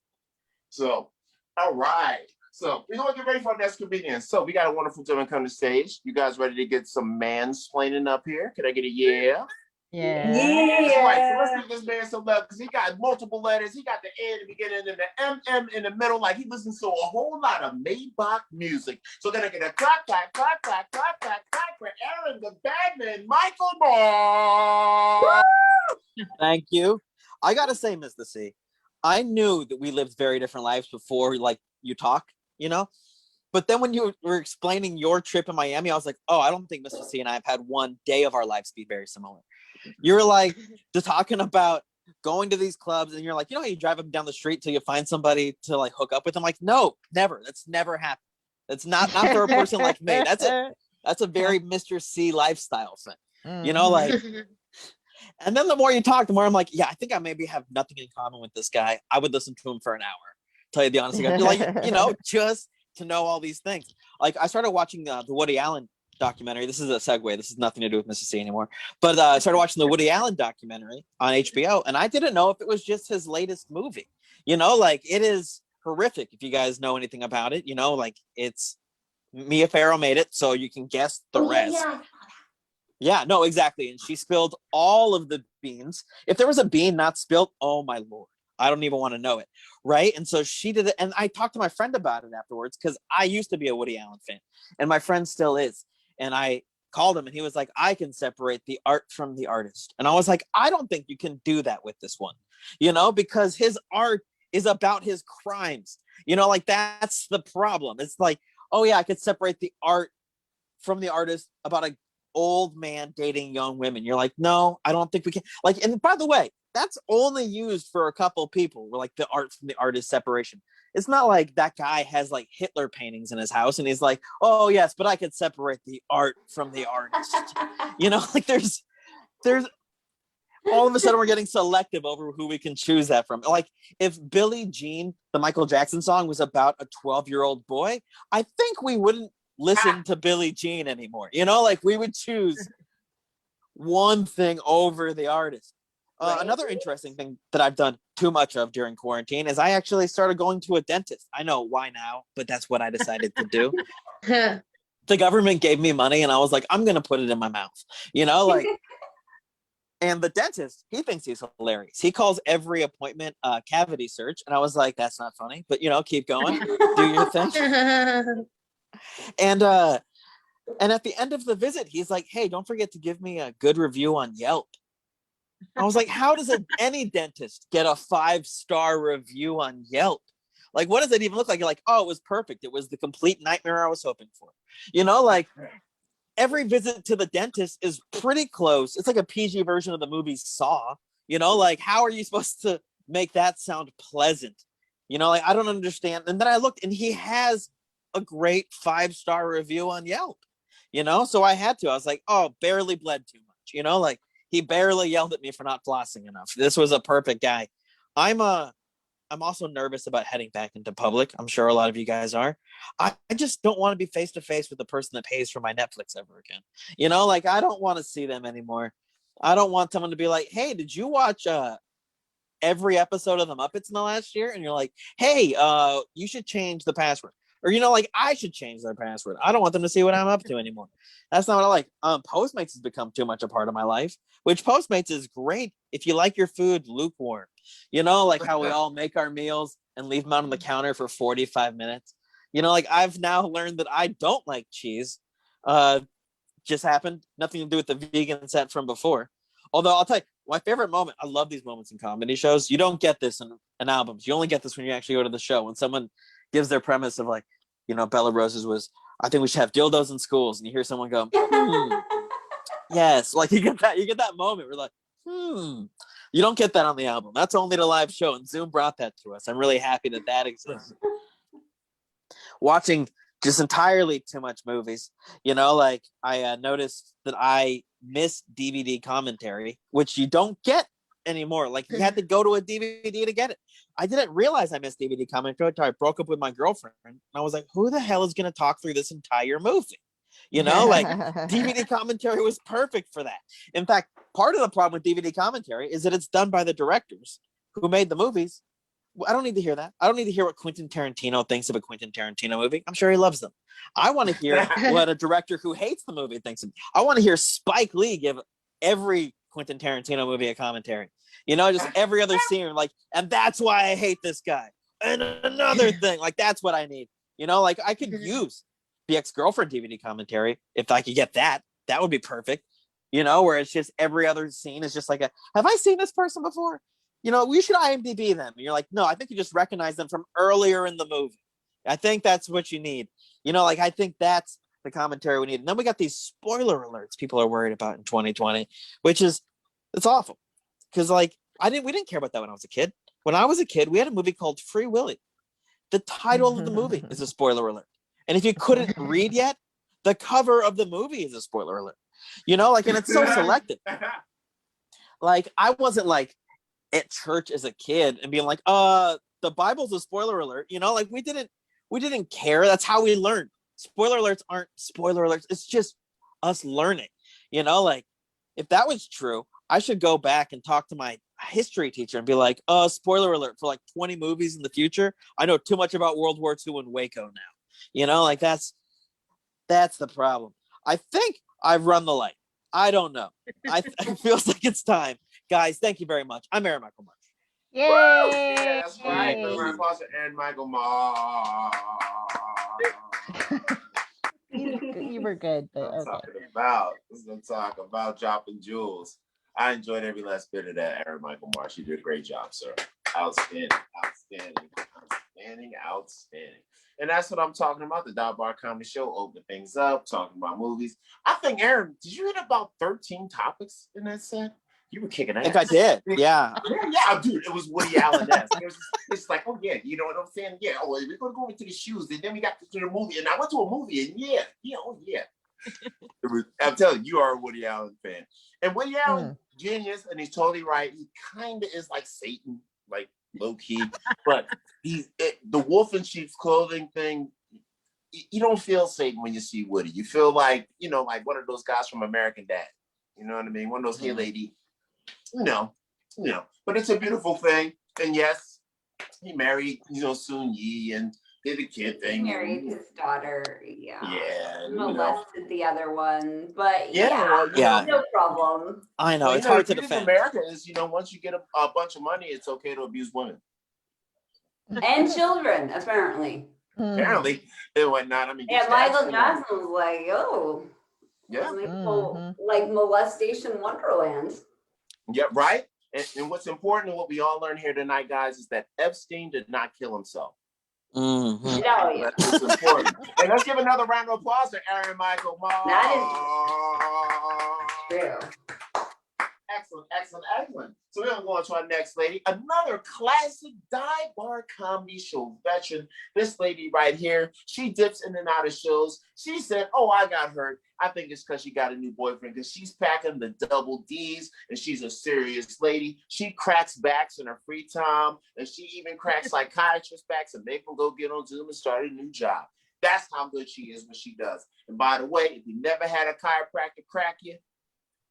So, all right. So we're gonna get ready for our next comedian. So we got a wonderful gentleman come to stage. You guys ready to get some mansplaining up here? Can I get a yeah? Yeah. That's right. So let's give this man some love because he got multiple letters. He got the A in the beginning and the MM in the middle. Like he listens to a whole lot of Maybach music. So then I get a clap, clap, clap, clap, clap, clap, clap for Aaron the Bagman, Michael Marsh. Thank you. I gotta say, Mr. C, I knew that we lived very different lives before, like you talk, But then when you were explaining your trip in Miami, I was like, oh, I don't think Mr. C and I have had one day of our lives be very similar. You're like just talking about going to these clubs, and you're like, you know how you drive up down the street till you find somebody to like hook up with? I'm like, no, never. That's never happened. That's not for a person like me. That's a very Mr. C lifestyle thing. You know, like, and then the more you talk, the more I'm like, yeah, I think I maybe have nothing in common with this guy. I would listen to him for an hour. Tell you the honest truth. Like, you know, just to know all these things. Like, I started watching the Woody Allen documentary. This is a segue. This has nothing to do with Mr. C anymore. But I started watching the Woody Allen documentary on HBO, and I didn't know if it was just his latest movie. You know, like, it is horrific. If you guys know anything about it, you know, like, it's Mia Farrow made it, so you can guess the rest. Yeah, no, exactly. And she spilled all of the beans. If there was a bean not spilled, oh my Lord, I don't even want to know it. Right. And so she did it. And I talked to my friend about it afterwards, because I used to be a Woody Allen fan, and my friend still is. And I called him, and he was like, I can separate the art from the artist. And I was like, I don't think you can do that with this one, you know, because his art is about his crimes. You know, like, that's the problem. It's like, oh yeah, I could separate the art from the artist about a old man dating young women. You're like, no, I don't think we can. Like, and by the way, that's only used for a couple people, where like the art from the artist separation. It's not like that guy has like Hitler paintings in his house and he's like, oh yes, but I could separate the art from the artist. You know, like, there's all of a sudden we're getting selective over who we can choose that from. Like, if Billie Jean, the Michael Jackson song, was about a 12-year-old boy, I think we wouldn't listen to Billie Jean anymore. You know, like, we would choose one thing over the artist. Another interesting thing that I've done too much of during quarantine is I actually started going to a dentist. I know why now, but that's what I decided to do. The government gave me money, and I was like, I'm going to put it in my mouth, you know, like, and the dentist, he thinks he's hilarious. He calls every appointment cavity search. And I was like, that's not funny, but, you know, keep going, do your thing. And at the end of the visit, he's like, hey, don't forget to give me a good review on Yelp. I was like, how does any dentist get a 5-star review on Yelp? Like, what does it even look like? You're like, oh, it was perfect. It was the complete nightmare I was hoping for. You know, like, every visit to the dentist is pretty close. It's like a PG version of the movie Saw. You know, like, how are you supposed to make that sound pleasant? You know, like, I don't understand. And then I looked, and he has a great 5-star review on Yelp. You know, so I had to. I was like, oh, barely bled too much. You know, like, he barely yelled at me for not flossing enough. This was a perfect guy. I'm also nervous about heading back into public. I'm sure a lot of you guys are. I just don't want to be face to face with the person that pays for my Netflix ever again. You know, like, I don't want to see them anymore. I don't want someone to be like, hey, did you watch every episode of the Muppets in the last year? And you're like, hey, you should change the password. Or, you know, like, I should change their password. I don't want them to see what I'm up to anymore. That's not what I like. Postmates has become too much a part of my life, which Postmates is great if you like your food lukewarm. You know, like how we all make our meals and leave them out on the counter for 45 minutes. You know, like, I've now learned that I don't like cheese. Just happened. Nothing to do with the vegan set from before. Although I'll tell you, my favorite moment, I love these moments in comedy shows. You don't get this in albums. You only get this when you actually go to the show. When someone gives their premise of, like, you know, Bella Rose's was, I think we should have dildos in schools. And you hear someone go, yes. Like, you get that moment. We're like, You don't get that on the album. That's only the live show. And Zoom brought that to us. I'm really happy that exists. Watching just entirely too much movies. You know, like, I noticed that I miss DVD commentary, which you don't get anymore. Like, you had to go to a DVD to get it. I didn't realize I missed DVD commentary until I broke up with my girlfriend. And I was like, who the hell is going to talk through this entire movie? You know, like, DVD commentary was perfect for that. In fact, part of the problem with DVD commentary is that it's done by the directors who made the movies. I don't need to hear that. I don't need to hear what Quentin Tarantino thinks of a Quentin Tarantino movie. I'm sure he loves them. I want to hear what a director who hates the movie thinks of. I want to hear Spike Lee give every Quentin Tarantino movie a commentary. You know, just every other scene, like, and that's why I hate this guy. And another thing, like, that's what I need. You know, like, I could use the Ex-Girlfriend DVD commentary if I could get that. That would be perfect. You know, where it's just every other scene is just like have I seen this person before? You know, we should IMDb them. And you're like, no, I think you just recognize them from earlier in the movie. I think that's what you need. You know, like I think that's the commentary we need. And then we got these spoiler alerts people are worried about in 2020, which is it's awful. Because like we didn't care about that when I was a kid. When I was a kid, we had a movie called Free Willy. The title of the movie is a spoiler alert. And if you couldn't read yet, the cover of the movie is a spoiler alert. You know, like, and it's so selective. Like, I wasn't like at church as a kid and being like, the Bible's a spoiler alert. You know, like we didn't care. That's how we learned. Spoiler alerts aren't spoiler alerts. It's just us learning. You know, like if that was true, I should go back and talk to my history teacher and be like, spoiler alert for like 20 movies in the future. I know too much about World War II and Waco now. You know, like that's the problem. I think I've run the light. I don't know. It feels like it's time. Guys, thank you very much. I'm Aaron Michael Marsh. Yay! Yeah, that's right. And Michael Marsh. You were good, but I'm talking about dropping jewels. I enjoyed every last bit of that, Aaron Michael Marsh. You did a great job, sir. Outstanding. And that's what I'm talking about. The Dive Bar Comedy Show, opening things up, talking about movies. I think, Aaron, did you hit about 13 topics in that set? You were kicking ass. I think I did. Yeah. Yeah, dude, it was Woody Allen-esque. It's like, oh, yeah, you know what I'm saying? Yeah, oh, we're going to go into the shoes, and then we got to the movie, and I went to a movie, and yeah, oh, yeah. I'm telling you, you are a Woody Allen fan. And Woody Allen, genius, and he's totally right. He kind of is like Satan, like low-key, but the wolf in sheep's clothing thing, you don't feel Satan when you see Woody. You feel like, you know, like one of those guys from American Dad. You know what I mean? One of those, hey, lady, you know, but it's a beautiful thing. And yes, he married, Soon Yi and did a kid thing. He married his daughter, yeah. Molested the other one, but no problem. I know, it's hard to defend. America is, once you get a bunch of money, it's okay to abuse women. And children, apparently. Apparently, it whatnot. I mean, Michael Jackson was like, "Yo, yeah, like molestation wonderland." Yeah, right. And what's important and what we all learn here tonight, guys, is that Epstein did not kill himself. Mm-hmm. That's important. And let's give another round of applause to Aaron Michael Marsh. That is true. Excellent. So we're going to go on to our next lady. Another classic dive bar comedy show veteran. This lady right here, she dips in and out of shows. She said, I got hurt. I think it's because she got a new boyfriend because she's packing the double D's and she's a serious lady. She cracks backs in her free time and she even cracks psychiatrists backs and make them go get on Zoom and start a new job. That's how good she is when she does. And by the way, if you never had a chiropractor crack you,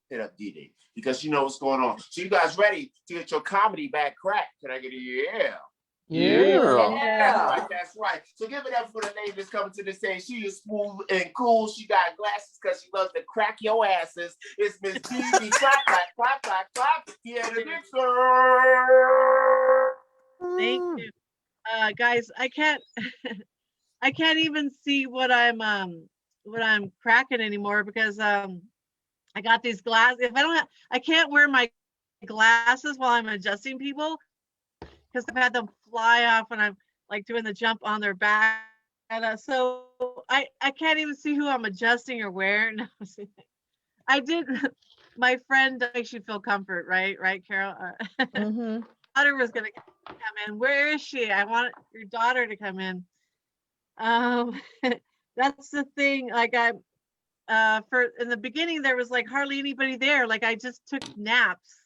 hit up D-Day because you know what's going on. So you guys ready to get your comedy back cracked? Can I get a yeah? Yeah. That's right. So give it up for the lady that's coming to the stage. She is smooth and cool. She got glasses because she loves to crack your asses. It's Miss Dee. Clap. Deanna Dixon. Thank you. Guys, I can't even see what I'm cracking anymore because I got these glasses. If I can't wear my glasses while I'm adjusting people because I've had them fly off when I'm like doing the jump on their back. And so I can't even see who I'm adjusting or where. No, I did. My friend makes you feel comfort, right, Carol? Daughter was gonna come in. Where is she? I want your daughter to come in. That's the thing. Like for in the beginning there was like hardly anybody there. Like I just took naps.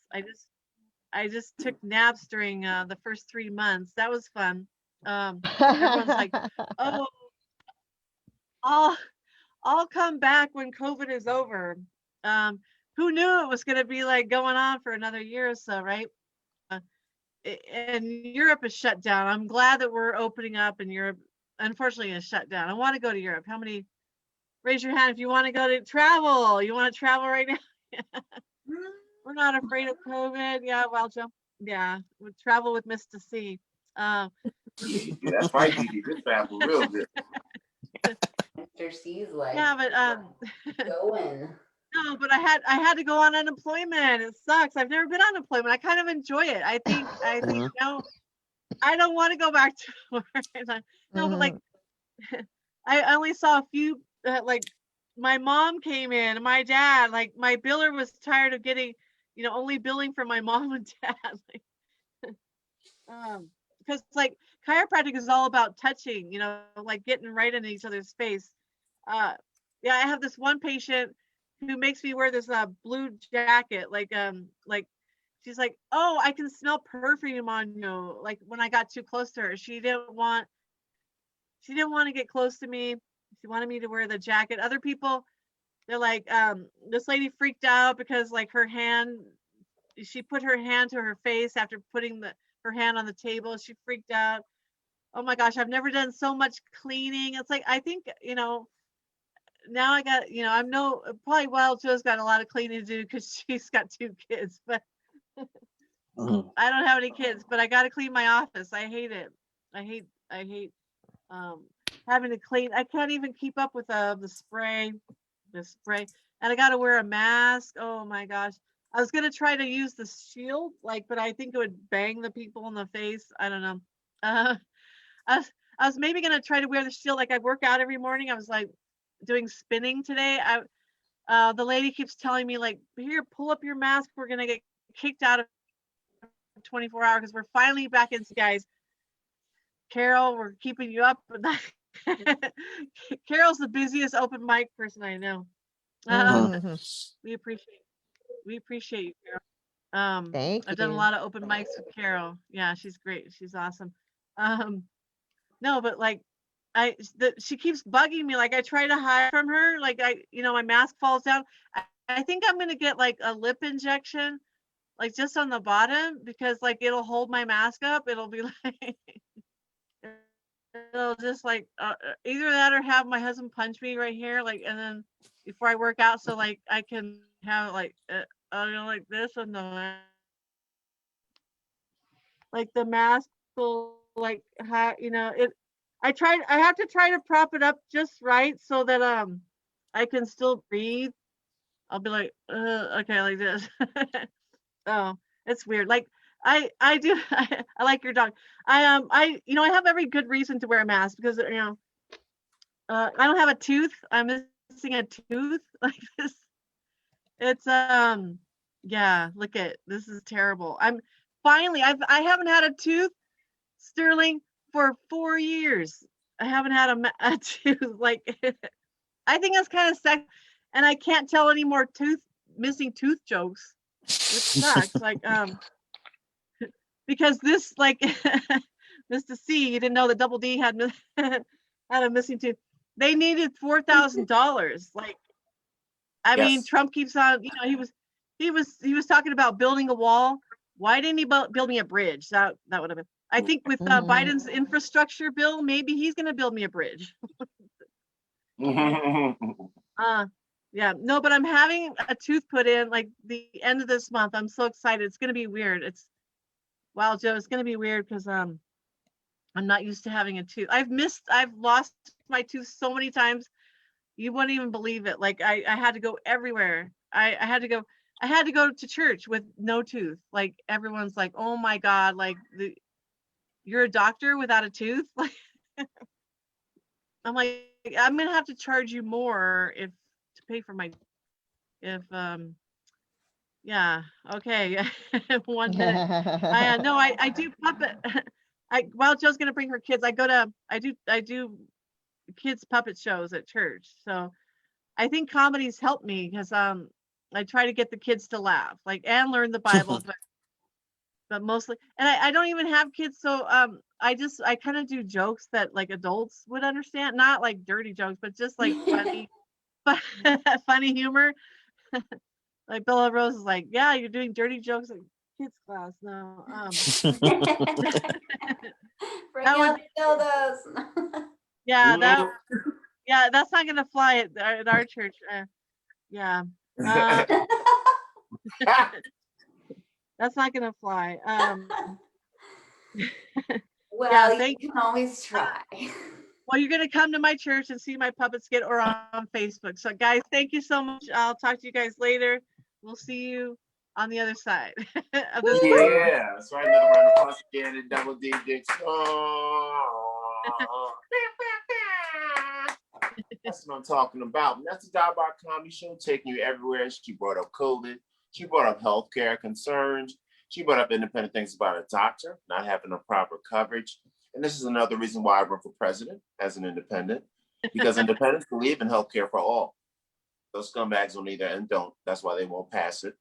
I just took naps during the first 3 months. That was fun. Everyone's like, oh, I'll come back when COVID is over. Who knew it was going to be like going on for another year or so, right? And Europe is shut down. I'm glad that we're opening up and Europe unfortunately is shut down. I want to go to Europe. How many? Raise your hand if you want to go to travel. You want to travel right now? We're not afraid of COVID. Yeah, well, jump. Yeah, we travel with Mista C. That's right, Gigi. This travel real good. Mr. C's like. Yeah, but going. No, but I had to go on unemployment. It sucks. I've never been on unemployment. I kind of enjoy it. I think no, I don't want to go back to work. No, but like I only saw a few, like my mom came in and my dad, like my biller was tired of getting, only billing for my mom and dad. Because like chiropractic is all about touching, like getting right in each other's face. Yeah, I have this one patient who makes me wear this blue jacket, like she's like, oh, I can smell perfume on you. Like when I got too close to her, she didn't want to get close to me. She wanted me to wear the jacket. Other people, they're like, this lady freaked out because like she put her hand to her face after putting her hand on the table. She freaked out. Oh my gosh, I've never done so much cleaning. It's like, I think, now I got, probably Wild Joe's got a lot of cleaning to do because she's got 2 kids, but I don't have any kids, but I got to clean my office. I hate it. I hate having to clean. I can't even keep up with the spray, and I got to wear a mask. Oh my gosh. I was going to try to use the shield, but I think it would bang the people in the face. I don't know. I was maybe going to try to wear the shield. Like I work out every morning. I was like doing spinning today. The lady keeps telling me like, here, pull up your mask. We're going to get kicked out of 24 hours because we're finally back into, guys. Carol, we're keeping you up. Carol's the busiest open mic person I know. We appreciate you, Carol. Thank I've done a you. lot of open mics with Carol. Yeah, she's great. She's awesome. No, but like she keeps bugging me. Like I try to hide from her. Like my mask falls down. I think I'm gonna get like a lip injection, like just on the bottom, because like it'll hold my mask up. It'll be like it'll just like either that or have my husband punch me right here, like, and then before I work out, so like I can have like like this, and the mask will like it. I have to try to prop it up just right so that I can still breathe. I'll be like okay, like this. Oh, it's weird. Like I do I like your dog. I have every good reason to wear a mask because I don't have a tooth. I'm missing a tooth like this. It's yeah, look at this is terrible. I haven't had a tooth, Sterling, for 4 years. I haven't had a tooth. Like I think that's kind of sad, and I can't tell any more missing tooth jokes. It sucks. Like because this like Mr. C, you didn't know that Double D had a missing tooth. They needed $4,000. Like I mean, Trump keeps on. He was talking about building a wall. Why didn't he build me a bridge? That would have been. I think with Biden's infrastructure bill, maybe he's going to build me a bridge. Yeah, no, but I'm having a tooth put in like the end of this month. I'm so excited. It's going to be weird. Wow, Joe, it's going to be weird because I'm not used to having a tooth. I've lost my tooth so many times. You wouldn't even believe it. Like I had to go everywhere. I had to go to church with no tooth. Like everyone's like, oh my God, like you're a doctor without a tooth. Like I'm like, I'm gonna have to charge you more to pay for my yeah, okay. 1 minute. I do puppet. While Joe's gonna bring her kids, I do kids puppet shows at church. So I think comedy's helped me because I try to get the kids to laugh, like, and learn the Bible, but mostly, and I don't even have kids, so I kind of do jokes that like adults would understand, not like dirty jokes, but just like funny, funny humor. Like Bella Rose is like, yeah, you're doing dirty jokes in kids class. No, Bring out the dildos. yeah, that's not gonna fly at our church. Yeah. That's not gonna fly. Well, yeah, you can always try. Well, you're gonna come to my church and see my puppet skit or on Facebook. So guys, thank you so much. I'll talk to you guys later. We'll see you on the other side of this. Yeah, that's right. Another round of applause again and Double D Dixon. Oh. That's what I'm talking about. And that's the Dive Bar Comedy Show, taking you everywhere. She brought up COVID. She brought up healthcare concerns. She brought up independent things about a doctor not having a proper coverage. And this is another reason why I run for president as an independent, because independents believe in healthcare for all. Those scumbags on either end don't. That's why they won't pass it.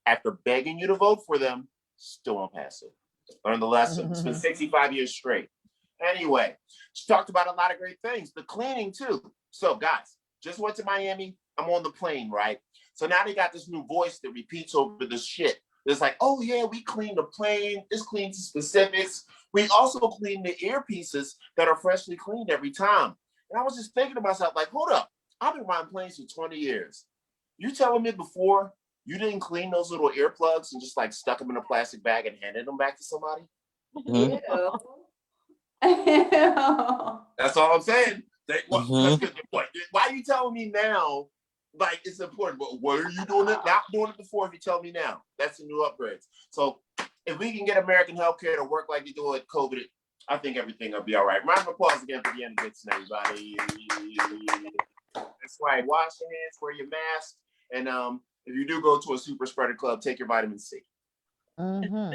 After begging you to vote for them, still won't pass it. Learn the lesson. It's been 65 years straight. Anyway, she talked about a lot of great things. The cleaning too. So guys, just went to Miami. I'm on the plane, right? So now they got this new voice that repeats over the shit. It's like, oh yeah, we clean the plane. This cleans the specifics. We also clean the earpieces that are freshly cleaned every time. And I was just thinking to myself, like, hold up. I've been riding planes for 20 years. You telling me before you didn't clean those little earplugs and just like stuck them in a plastic bag and handed them back to somebody? Ew. That's all I'm saying. Why are you telling me now? Like, it's important, but what are you doing it? Not doing it before if you tell me now. That's the new upgrades. So if we can get American healthcare to work like they do at COVID, I think everything will be all right. Round of applause again for Deanna Dixon, everybody. That's right. Wash your hands, wear your mask, and if you do go to a super spreader club, take your vitamin C. All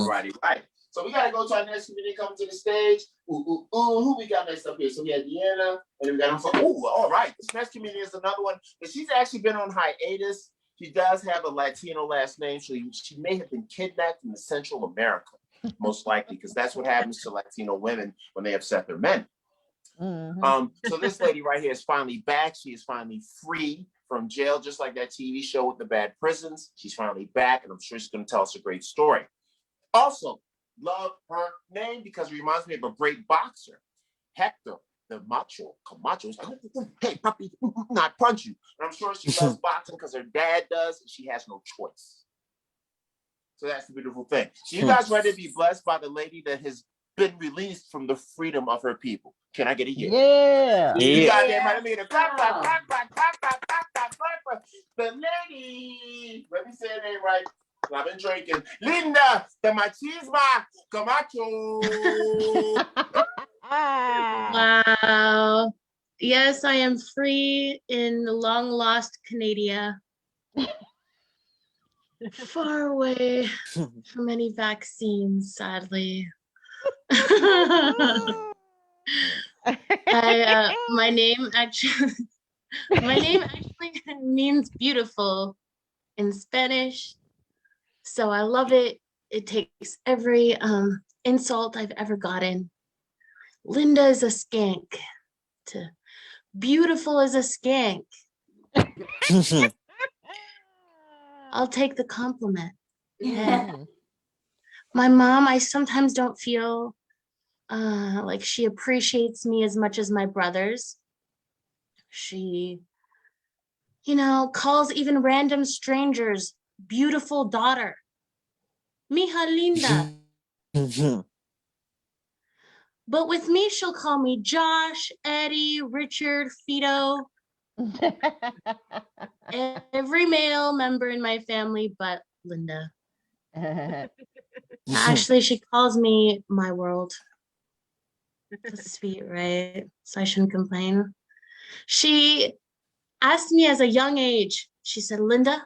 righty, right. So we gotta go to our next comedian coming to the stage. Who we got next up here? So we had Deanna, and then we got him. All right. This next comedian is another one, but she's actually been on hiatus. She does have a Latino last name, so she may have been kidnapped in Central America, most likely, because that's what happens to Latino women when they upset their men. So this lady right here is finally back. She is finally free from jail, just like that TV show with the bad prisons. She's finally back, and I'm sure she's going to tell us a great story. Also, love her name because it reminds me of a great boxer, Hector the Macho. Camacho. Hey, puppy, not punch you. And I'm sure she loves boxing because her dad does, and she has no choice. So that's the beautiful thing. So you guys ready to be blessed by the lady that has been released from the freedom of her people? Can I get a yeah? You goddamn right. I mean, clap. The lady. Let me say her name right. I've been drinking. Linda, the machisma, Camacho. Wow. Yes, I am free in long lost Canada. Far away from any vaccines, sadly. My name actually means beautiful in Spanish. So I love it. It takes every insult I've ever gotten. Linda is a skank. To beautiful as a skank. I'll take the compliment. Yeah. My mom, I sometimes don't feel like she appreciates me as much as my brothers. She, calls even random strangers beautiful daughter. Mija linda. But with me, she'll call me Josh, Eddie, Richard, Fido. Every male member in my family but Linda. Actually, she calls me my world. That's sweet, right? So I shouldn't complain. She asked me as a young age, she said, Linda,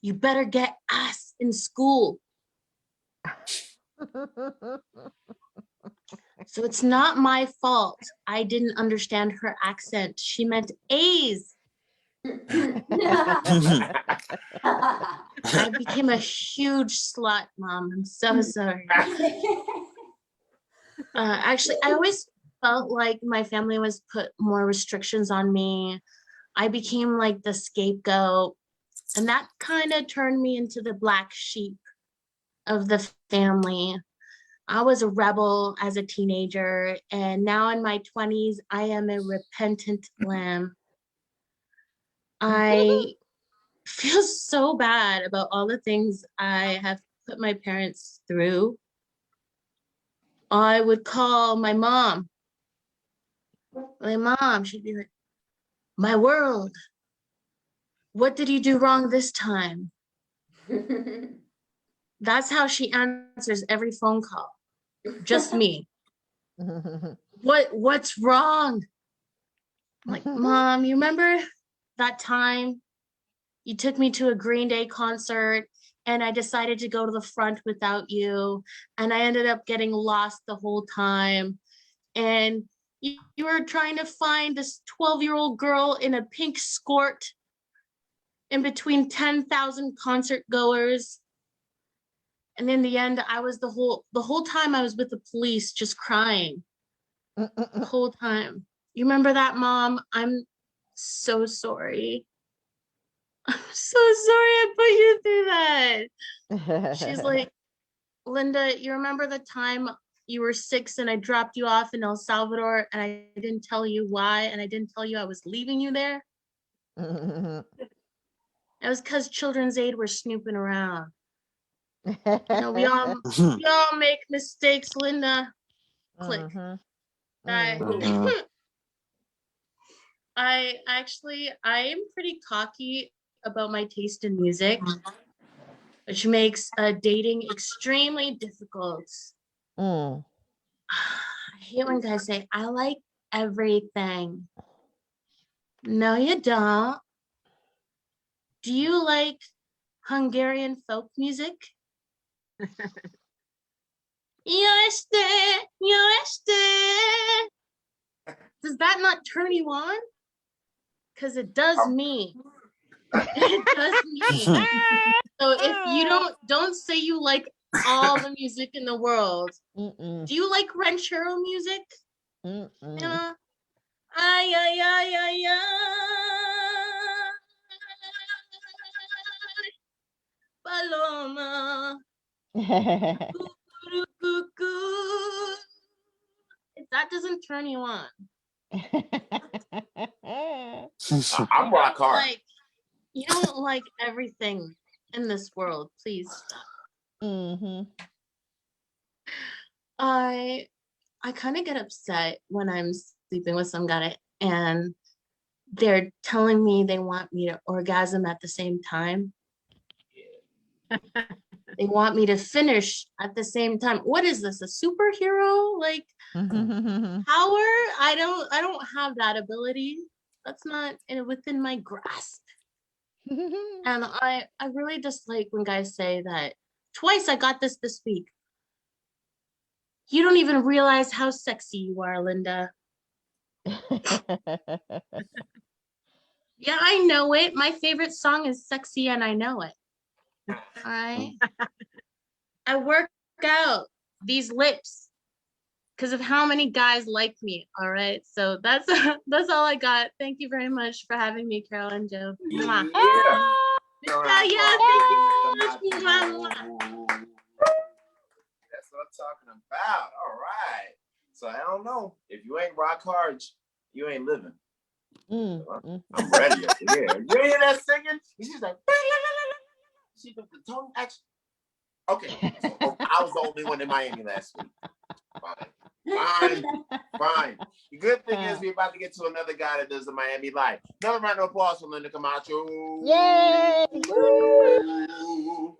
you better get ass in school. So it's not my fault I didn't understand her accent. She meant A's. I became a huge slut, Mom. I'm so sorry. Actually, I always felt like my family was put more restrictions on me. I became like the scapegoat, and that kind of turned me into the black sheep of the family. I was a rebel as a teenager, and now in my 20s, I am a repentant lamb. I feel so bad about all the things I have put my parents through. I would call my mom. She'd be like, my world, what did you do wrong this time? That's how she answers every phone call. Just me. What's wrong? I'm like, Mom, you remember that time you took me to a Green Day concert and I decided to go to the front without you, and I ended up getting lost the whole time. And you were trying to find this 12-year-old girl in a pink skirt in between 10,000 concert goers. And in the end, I was the whole time I was with the police just crying. The whole time. You remember that, Mom? I'm so sorry. I'm so sorry I put you through that. She's like, Linda, you remember the time you were 6 and I dropped you off in El Salvador and I didn't tell you why and I didn't tell you I was leaving you there? It was because Children's Aid were snooping around. You know, we all make mistakes, Linda. Click. I am pretty cocky about my taste in music, which makes dating extremely difficult. I hate when guys say, I like everything. No, you don't. Do you like Hungarian folk music? Does that not turn you on? Because it does me. It does me. So if you don't say you like all the music in the world. Do you like ranchero music? Yeah. Ay, ay, ay, ay, ay. Paloma. If that doesn't turn you on. I'm rock hard. Like, you don't like everything in this world. Please stop. I kind of get upset when I'm sleeping with some guy and they're telling me they want me to orgasm at the same time. They want me to finish at the same time. What is this? A superhero? Like power? I don't have that ability. That's not within my grasp. And I really dislike when guys say that. Twice I got this week. You don't even realize how sexy you are, Linda. Yeah, I know it. My favorite song is Sexy and I Know It. All right. I work out these lips because of how many guys like me. All right. So that's all I got. Thank you very much for having me, Carol and Joe. Yeah. Thank you so much. That's what I'm talking about. All right. So I don't know. If you ain't rock hard, you ain't living. I'm ready up here. You hear that singing? She's like, she got the tone action. Okay. So, I was the only one in Miami last week. Fine. The good thing is we're about to get to another guy that does the Miami Life. Another round of applause for Linda Camacho. Yay! Woo!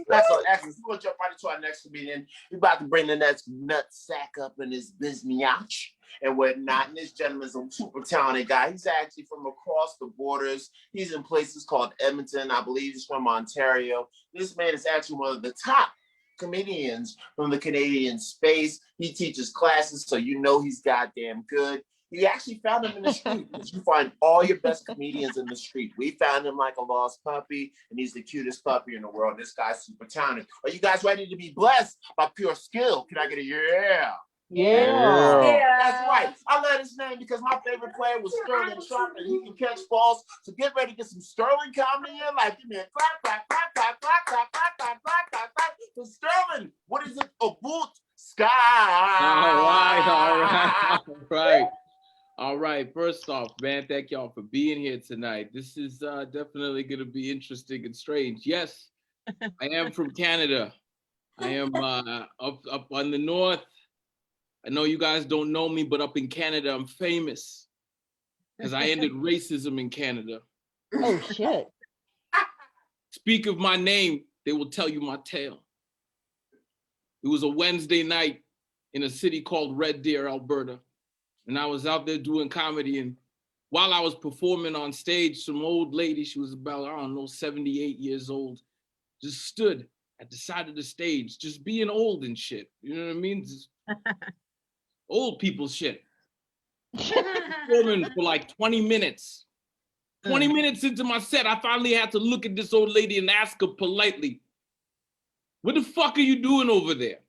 That's all. Excellent. We're going to jump right into our next comedian. We're about to bring the next nut sack up in his bizmiach and whatnot. And this gentleman's a super talented guy. He's actually from across the borders. He's in places called Edmonton. I believe he's from Ontario. This man is actually one of the top comedians from the Canadian space. He teaches classes, so you know he's goddamn good. You actually found him in the street because you find all your best comedians in the street. We found him like a lost puppy, and he's the cutest puppy in the world. This guy's super talented. Are you guys ready to be blessed by pure skill? Can I get a yeah? Yeah. That's right. I love his name because my favorite player was Sterling Sharp, and he can catch balls. So get ready to get some Sterling comedy in. Like, give me a clap, clap, clap, clap, clap, clap, clap, clap, clap, clap, clap. So Sterling, what is it? A boot sky. All right. First off, man, thank y'all for being here tonight. This is definitely going to be interesting and strange. Yes, I am from Canada. I am up on the north. I know you guys don't know me, but up in Canada, I'm famous because I ended racism in Canada. Oh, shit. Speak of my name, they will tell you my tale. It was a Wednesday night in a city called Red Deer, Alberta. And I was out there doing comedy, and while I was performing on stage, some old lady, she was about, I don't know, 78 years old, just stood at the side of the stage, just being old and shit. You know what I mean? Just old people shit. Performing for like 20 minutes. 20 minutes into my set, I finally had to look at this old lady and ask her politely, what the fuck are you doing over there?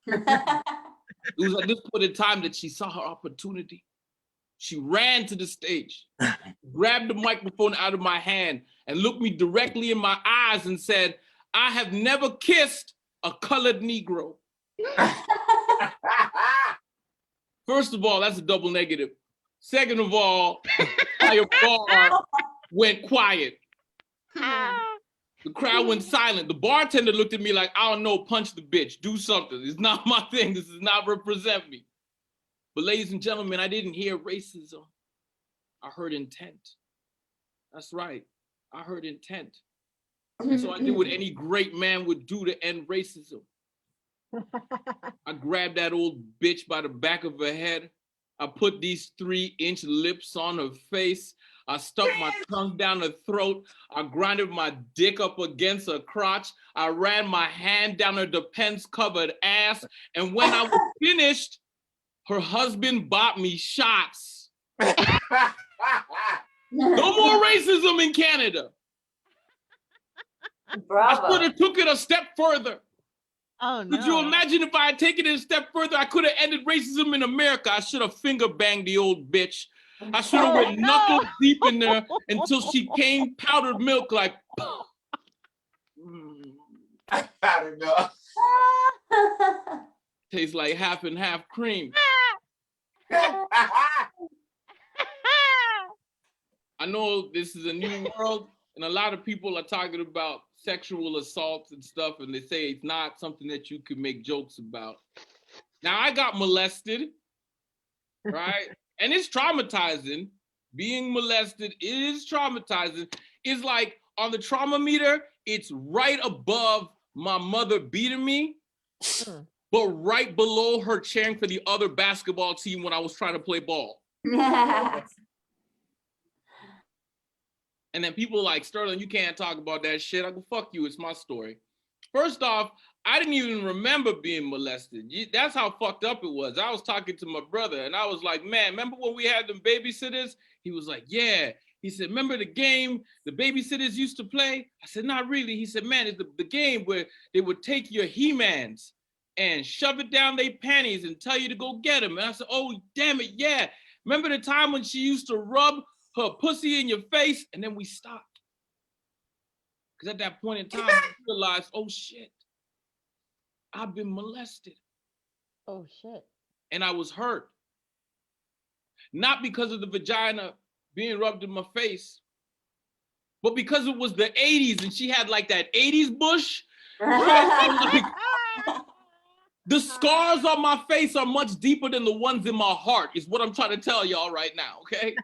It was at this point in time that she saw her opportunity. She ran to the stage, grabbed the microphone out of my hand and looked me directly in my eyes and said, I have never kissed a colored Negro. First of all, that's a double negative. Second of all, my bar went quiet. The crowd went silent. The bartender looked at me like, I don't know, punch the bitch, do something. It's not my thing. This does not represent me. But ladies and gentlemen, I didn't hear racism. I heard intent. That's right. I heard intent. And so I did what any great man would do to end racism. I grabbed that old bitch by the back of her head. I put these 3-inch lips on her face. I stuck my tongue down her throat. I grinded my dick up against her crotch. I ran my hand down her Depends-covered ass. And when I was finished, her husband bought me shots. No more racism in Canada. Bravo. I should have took it a step further. Oh, no. Could you imagine if I had taken it a step further? I could have ended racism in America. I should have finger banged the old bitch. I should have went knuckle deep in there until she came powdered milk like. I don't know. Tastes like half and half cream. I know this is a new world, and a lot of people are talking about sexual assaults and stuff, and they say it's not something that you can make jokes about. Now, I got molested, right? And it's traumatizing. Being molested is traumatizing. It's like on the trauma meter, it's right above my mother beating me, but right below her cheering for the other basketball team when I was trying to play ball. And then people like, Sterling, you can't talk about that shit. I go, fuck you, it's my story. First off, I didn't even remember being molested. That's how fucked up it was. I was talking to my brother and I was like, man, remember when we had them babysitters? He was like, yeah. He said, remember the game the babysitters used to play? I said, not really. He said, man, it's the game where they would take your He-Mans and shove it down their panties and tell you to go get them. And I said, oh, damn it, yeah. Remember the time when she used to rub her pussy in your face? And then we stopped. Because at that point in time, I realized, oh shit, I've been molested. Oh shit. And I was hurt. Not because of the vagina being rubbed in my face, but because it was the 80s and she had like that 80s bush. Right? Like, the scars on my face are much deeper than the ones in my heart, is what I'm trying to tell y'all right now, okay?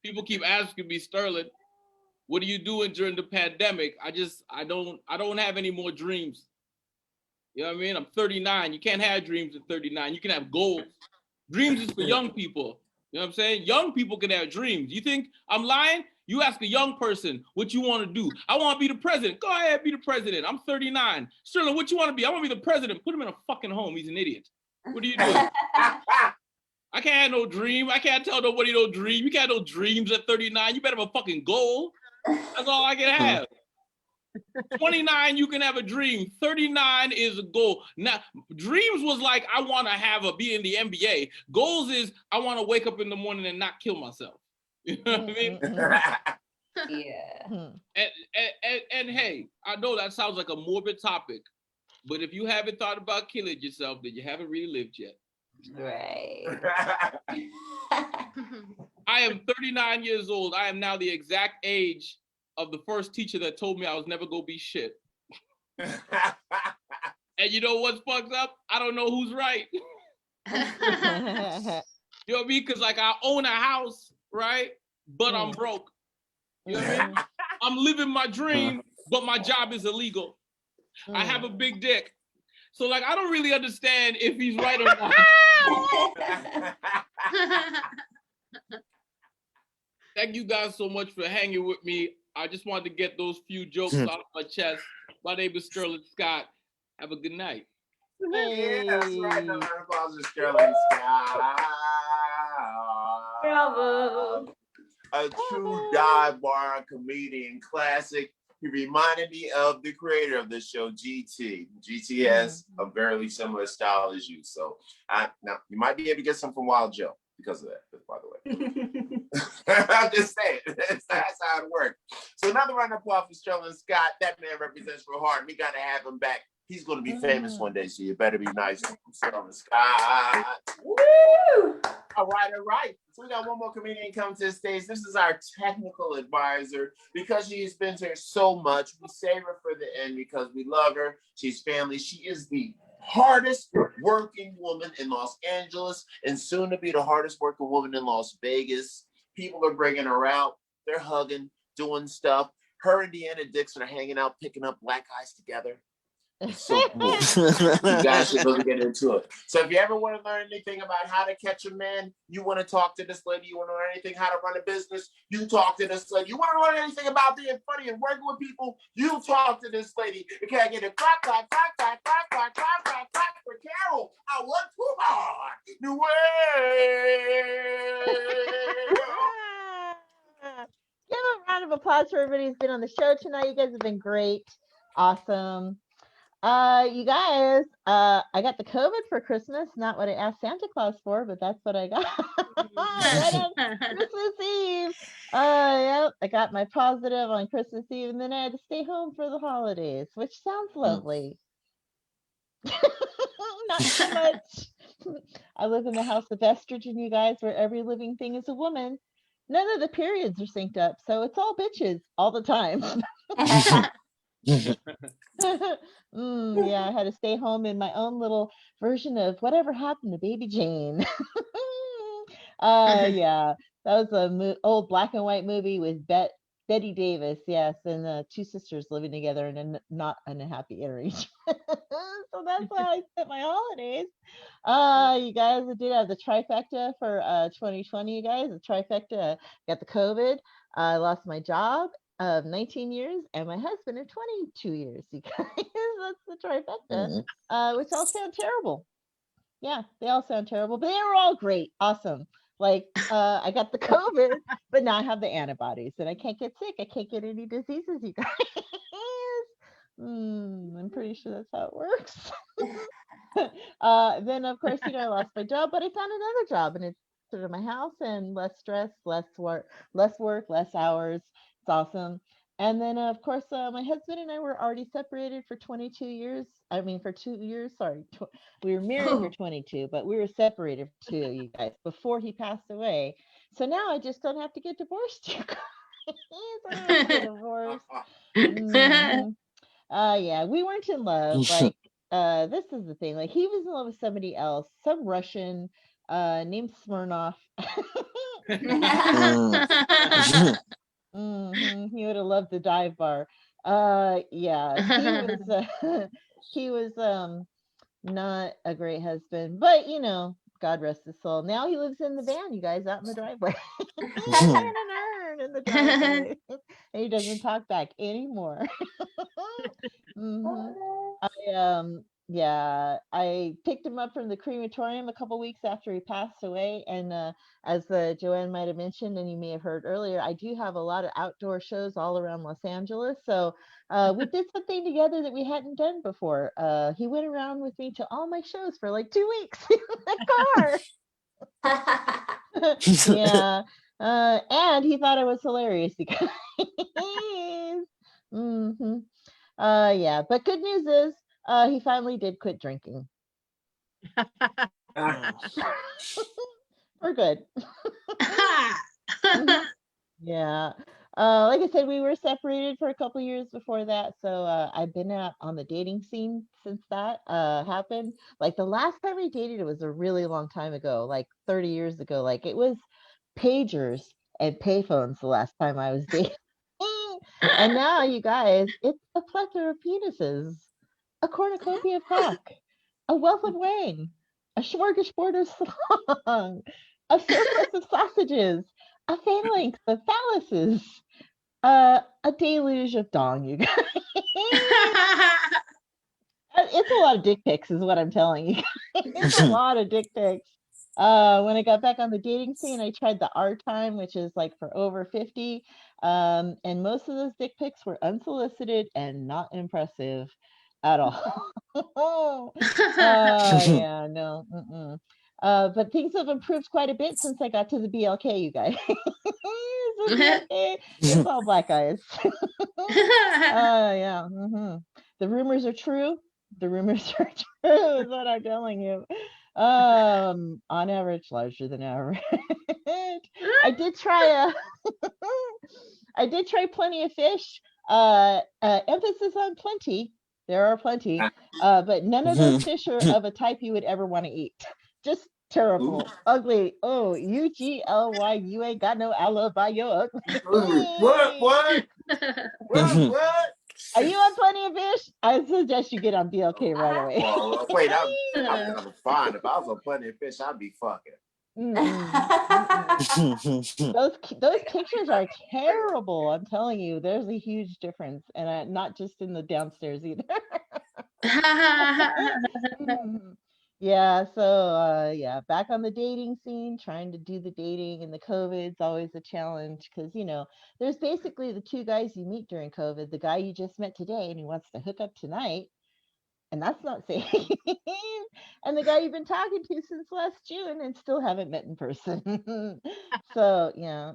People keep asking me, Sterling, what are you doing during the pandemic? I don't have any more dreams. You know what I mean? I'm 39. You can't have dreams at 39. You can have goals. Dreams is for young people. You know what I'm saying? Young people can have dreams. You think I'm lying? You ask a young person what you want to do. I want to be the president. Go ahead, be the president. I'm 39. Sterling, what you want to be? I want to be the president. Put him in a fucking home. He's an idiot. What are you doing? I can't have no dream. I can't tell nobody no dream. You can't have no dreams at 39. You better have a fucking goal. That's all I can have. 29, you can have a dream. 39 is a goal. Now, dreams was like, I want to be in the NBA. Goals is, I want to wake up in the morning and not kill myself. You know what I mean? Yeah. And hey, I know that sounds like a morbid topic, but if you haven't thought about killing yourself, then you haven't really lived yet. Right. I am 39 years old. I am now the exact age of the first teacher that told me I was never gonna be shit. And you know what's fucked up? I don't know who's right. You know what I mean? Because like I own a house, right? But I'm broke. You know what I mean? I'm living my dream, but my job is illegal. I have a big dick. So like I don't really understand if he's right or not. Thank you guys so much for hanging with me. I just wanted to get those few jokes off my chest. My name is Sterling Scott. Have a good night. Hey. Yeah, that's right. The round of applause for Sterling Scott. Bravo. A true dive bar comedian classic. He reminded me of the creator of this show, GT. GT has a very similar style as you. So now you might be able to get some from Wild Joe because of that, by the way. I'm just saying, that's how it works. So another round of applause for Sterling Scott. That man represents real hard. We got to have him back. He's going to be famous one day, so you better be nice to Sterling Scott. Woo! All right. So we got one more comedian come to the stage. This is our technical advisor. Because she's been here so much, we save her for the end because we love her. She's family. She is the hardest working woman in Los Angeles and soon to be the hardest working woman in Las Vegas. People are bringing her out. They're hugging, doing stuff. Her and Deanna Dixon are hanging out, picking up black eyes together. It's so cool. You guys should really get into it. So if you ever want to learn anything about how to catch a man, you want to talk to this lady, you want to learn anything how to run a business, you talk to this lady. You want to learn anything about being funny and working with people, you talk to this lady. Okay, I get a clap for Carol. I want too hard. New way. Give a round of applause for everybody who's been on the show tonight. You guys have been great. Awesome. You guys, I got the COVID for Christmas. Not what I asked Santa Claus for, but that's what I got. Right on Christmas Eve. Yep, I got my positive on Christmas Eve, and then I had to stay home for the holidays, which sounds lovely. Not too much. I live in the house of estrogen, you guys, where every living thing is a woman. None of the periods are synced up, so it's all bitches all the time. Yeah, I had to stay home in my own little version of whatever happened to Baby Jane. Yeah, that was a old black and white movie with Betty Davis, yes, and two sisters living together in a not unhappy arrangement. So that's how I spent my holidays. You guys, I did have the trifecta for 2020. You guys, the trifecta. Got the COVID. I lost my job of 19 years and my husband of 22 years. You guys, that's the trifecta, which all sound terrible. Yeah, they all sound terrible, but they were all great. Awesome. Like, I got the COVID, but now I have the antibodies and I can't get sick. I can't get any diseases, you guys. I'm pretty sure that's how it works. Then, of course, I lost my job, but I found another job and it's sort of my house and less stress, less work, less hours. It's awesome. And then, of course, my husband and I were already separated for 22 years. I mean, for 2 years. Sorry. We were married for 22, but we were separated for 2, you guys, before he passed away. So now I just don't have to get divorced, you guys. I don't have to get divorced. Yeah, we weren't in love. Like, this is the thing. Like, he was in love with somebody else, some Russian named Smirnov. He would have loved the dive bar. Yeah, he was not a great husband, but God rest his soul. Now he lives in the van, you guys, out in the driveway. In the driveway. And he doesn't talk back anymore. I picked him up from the crematorium a couple weeks after he passed away, and as Joanne might have mentioned, and you may have heard earlier, I do have a lot of outdoor shows all around Los Angeles. So we did something together that we hadn't done before. He went around with me to all my shows for like 2 weeks in the car. Yeah. And he thought I was hilarious because yeah, but good news is he finally did quit drinking. We're good. Yeah. Like I said, we were separated for a couple years before that, so I've been out on the dating scene since that happened. Like the last time we dated, it was a really long time ago, like 30 years ago. Like it was pagers and payphones the last time I was dating. And now, you guys, it's a plethora of penises, a cornucopia of cock, a wealth of wang, a smorgasbord of song, a surplus of sausages, a phalanx of phalluses, a deluge of dong, you guys. It's a lot of dick pics, is what I'm telling you. It's a lot of dick pics. When I got back on the dating scene, I tried the R time, which is like for over 50. And most of those dick pics were unsolicited and not impressive at all. Yeah, no. Mm-mm. But things have improved quite a bit since I got to the BLK, you guys. The BLK, it's all black guys. Yeah. The rumors are true. The rumors are true, is what I'm telling you. On average, larger than average. I did try I did try plenty of fish. Emphasis on plenty. There are plenty. But none of those fish are of a type you would ever want to eat. Just terrible, ugly. Oh, UGLY, you ain't got no alibi. You're ugly. What? Are you on Plenty of Fish? I suggest you get on BLK right away. Well, wait, I'm fine. If I was on Plenty of Fish, I'd be fucking. Those pictures are terrible. I'm telling you, there's a huge difference, and not just in the downstairs either. Yeah, so yeah, back on the dating scene, trying to do the dating, and the COVID's always a challenge because there's basically the two guys you meet during COVID, the guy you just met today and he wants to hook up tonight, and that's not safe. And the guy you've been talking to since last June and still haven't met in person. So yeah,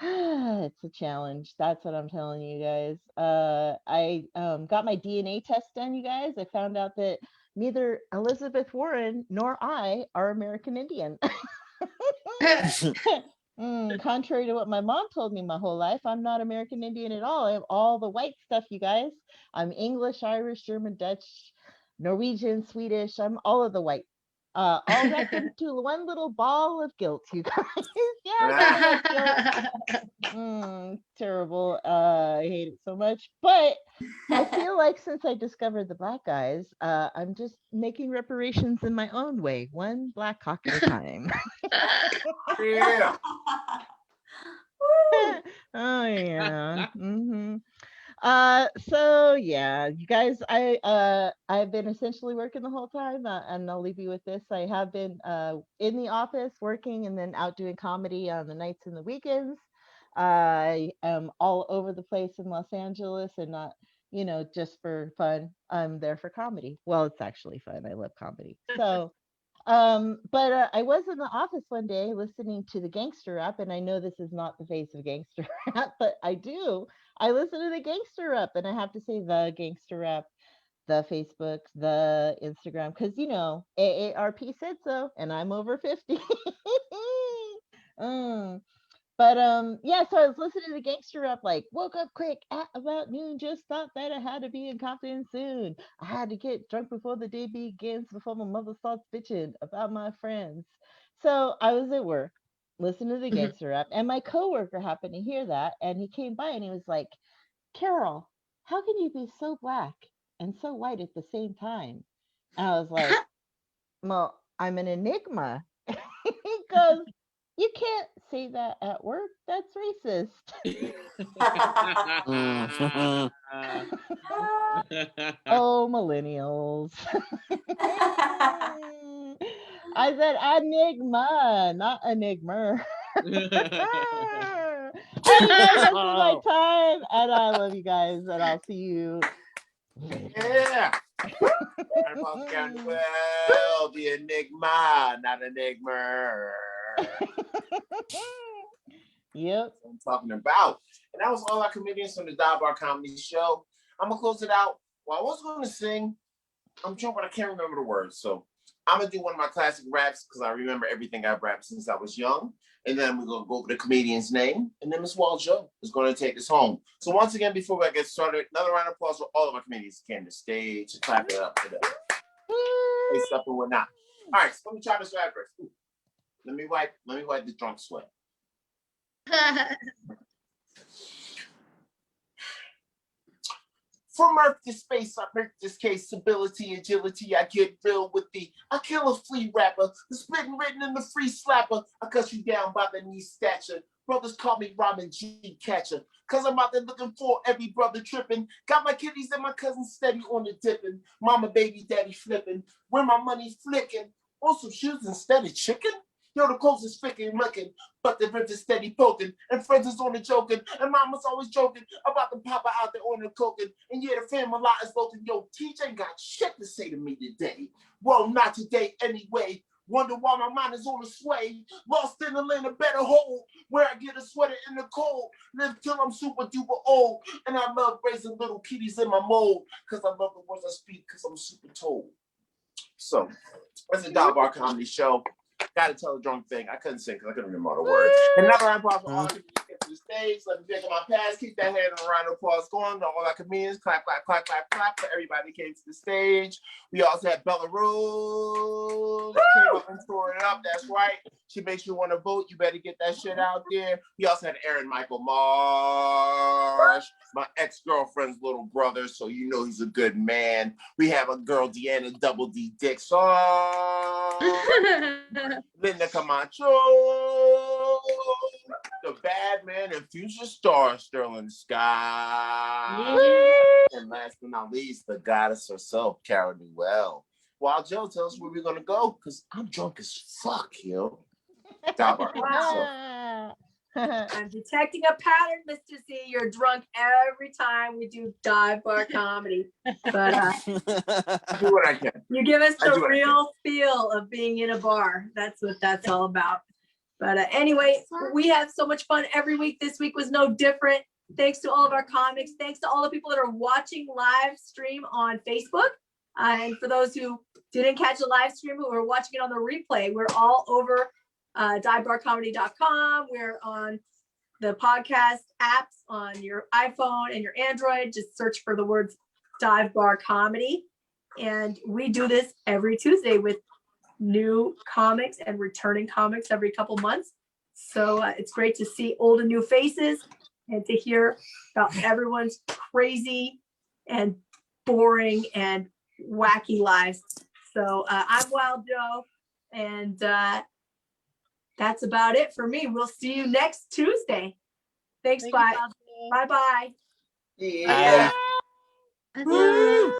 it's a challenge. That's what I'm telling you guys. I got my DNA test done, you guys. I found out that neither Elizabeth Warren nor I are American Indian. Contrary to what my mom told me my whole life, I'm not American Indian at all. I have all the white stuff, you guys. I'm English, Irish, German, Dutch, Norwegian, Swedish. I'm all of the white. All wrapped into one little ball of guilt, you guys. Yeah, guilt. Terrible. I hate it so much. But I feel like since I discovered the black guys, I'm just making reparations in my own way, one black cock at a time. Yeah. Oh yeah. So yeah, you guys, I've been essentially working the whole time, and I'll leave you with this. I have been in the office working and then out doing comedy on the nights and the weekends. I am all over the place in Los Angeles, and not just for fun. I'm there for comedy. Well, it's actually fun. I love comedy. So but I was in the office one day listening to the gangster rap, and I know this is not the face of gangster rap, but I listen to the gangster rap, and I have to say the gangster rap, the Facebook, the Instagram, because AARP said so, and I'm over 50. But yeah, so I was listening to the gangster rap, like, woke up quick at about noon, just thought that I had to be in Compton soon. I had to get drunk before the day begins, before my mother starts bitching about my friends. So I was at work listening to the gangster rap, and my coworker happened to hear that, and he came by and he was like, Carol, how can you be so black and so white at the same time? And I was like, well, I'm an enigma. He goes, you can't say that at work. That's racist. Oh, millennials. I said enigma, not enigma. Anyway, this is my time, and I love you guys, and I'll see you later. Yeah. Carol Newell, the enigma, not enigma. Yep. I'm talking about. And that was all our comedians from the Dive Bar Comedy Show. I'm going to close it out. Well, I was going to sing. I'm drunk, but I can't remember the words. So I'm going to do one of my classic raps because I remember everything I've rapped since I was young. And then we're going to go over the comedian's name. And then Miss Wild Joe is going to take us home. So once again, before we get started, another round of applause for all of our comedians who came to stage to clap it up for them. Say stuff and whatnot. All right, so let me try this rap first. Ooh. Let me wipe the drunk sweat. From Earth to space, I make this case, stability, agility, I get real with thee. I kill a flea rapper, the spitting written in the free slapper. I cut you down by the knee stature. Brothers call me Ramen G Catcher, cause I'm out there looking for every brother tripping. Got my kiddies and my cousins steady on the dipping. Mama, baby, daddy flipping. Where my money flicking. On some shoes instead of chicken? Yo, the clothes is flicking looking, but the river's steady poking, and friends is on the joking, and mama's always joking about the papa out there on the coking. And yeah, the family lot is voting. Yo, TJ ain't got shit to say to me today. Well, not today anyway. Wonder why my mind is on the sway. Lost in the land of better hole, where I get a sweater in the cold. Live till I'm super duper old. And I love raising little kitties in my mold, because I love the words I speak, because I'm super told. So, it's a Dive Bar comedy show. Gotta tell a drunk thing. I couldn't sing because I couldn't remember all the words. And another round of applause for all the people who get to the stage. Let me pick up my pass. Keep that hand on a round of applause going. To all our comedians. Clap, clap, clap, clap, clap for everybody who came to the stage. We also had Bella Rose. Came up and tore it up. That's right. She makes you want to vote. You better get that shit out there. We also had Michael Marsh, my ex-girlfriend's little brother, so you know he's a good man. We have a girl, Deanna Double D Dixon. Linda Camacho, the bad man and future star, Sterling Scott. And last but not least, the goddess herself, Carol Newell. While Joe, tell us where we're going to go, because I'm drunk as fuck, yo. Wow. I'm detecting a pattern, Mr. C. You're drunk every time we do Dive Bar comedy. But I do what I can. You give us the real feel of being in a bar. That's what that's all about. But anyway, we have so much fun every week. This week was no different. Thanks to all of our comics. Thanks to all the people that are watching live stream on Facebook. And for those who didn't catch the live stream, who are watching it on the replay, we're all over divebarcomedy.com. We're on the podcast apps on your iPhone and your Android. Just search for the words Dive Bar Comedy. And we do this every Tuesday with new comics and returning comics every couple months. So it's great to see old and new faces and to hear about everyone's crazy and boring and wacky lives. So I'm Wild Joe, and that's about it for me. We'll see you next Tuesday. Thanks. Bye. Bye-bye. Yeah. Bye.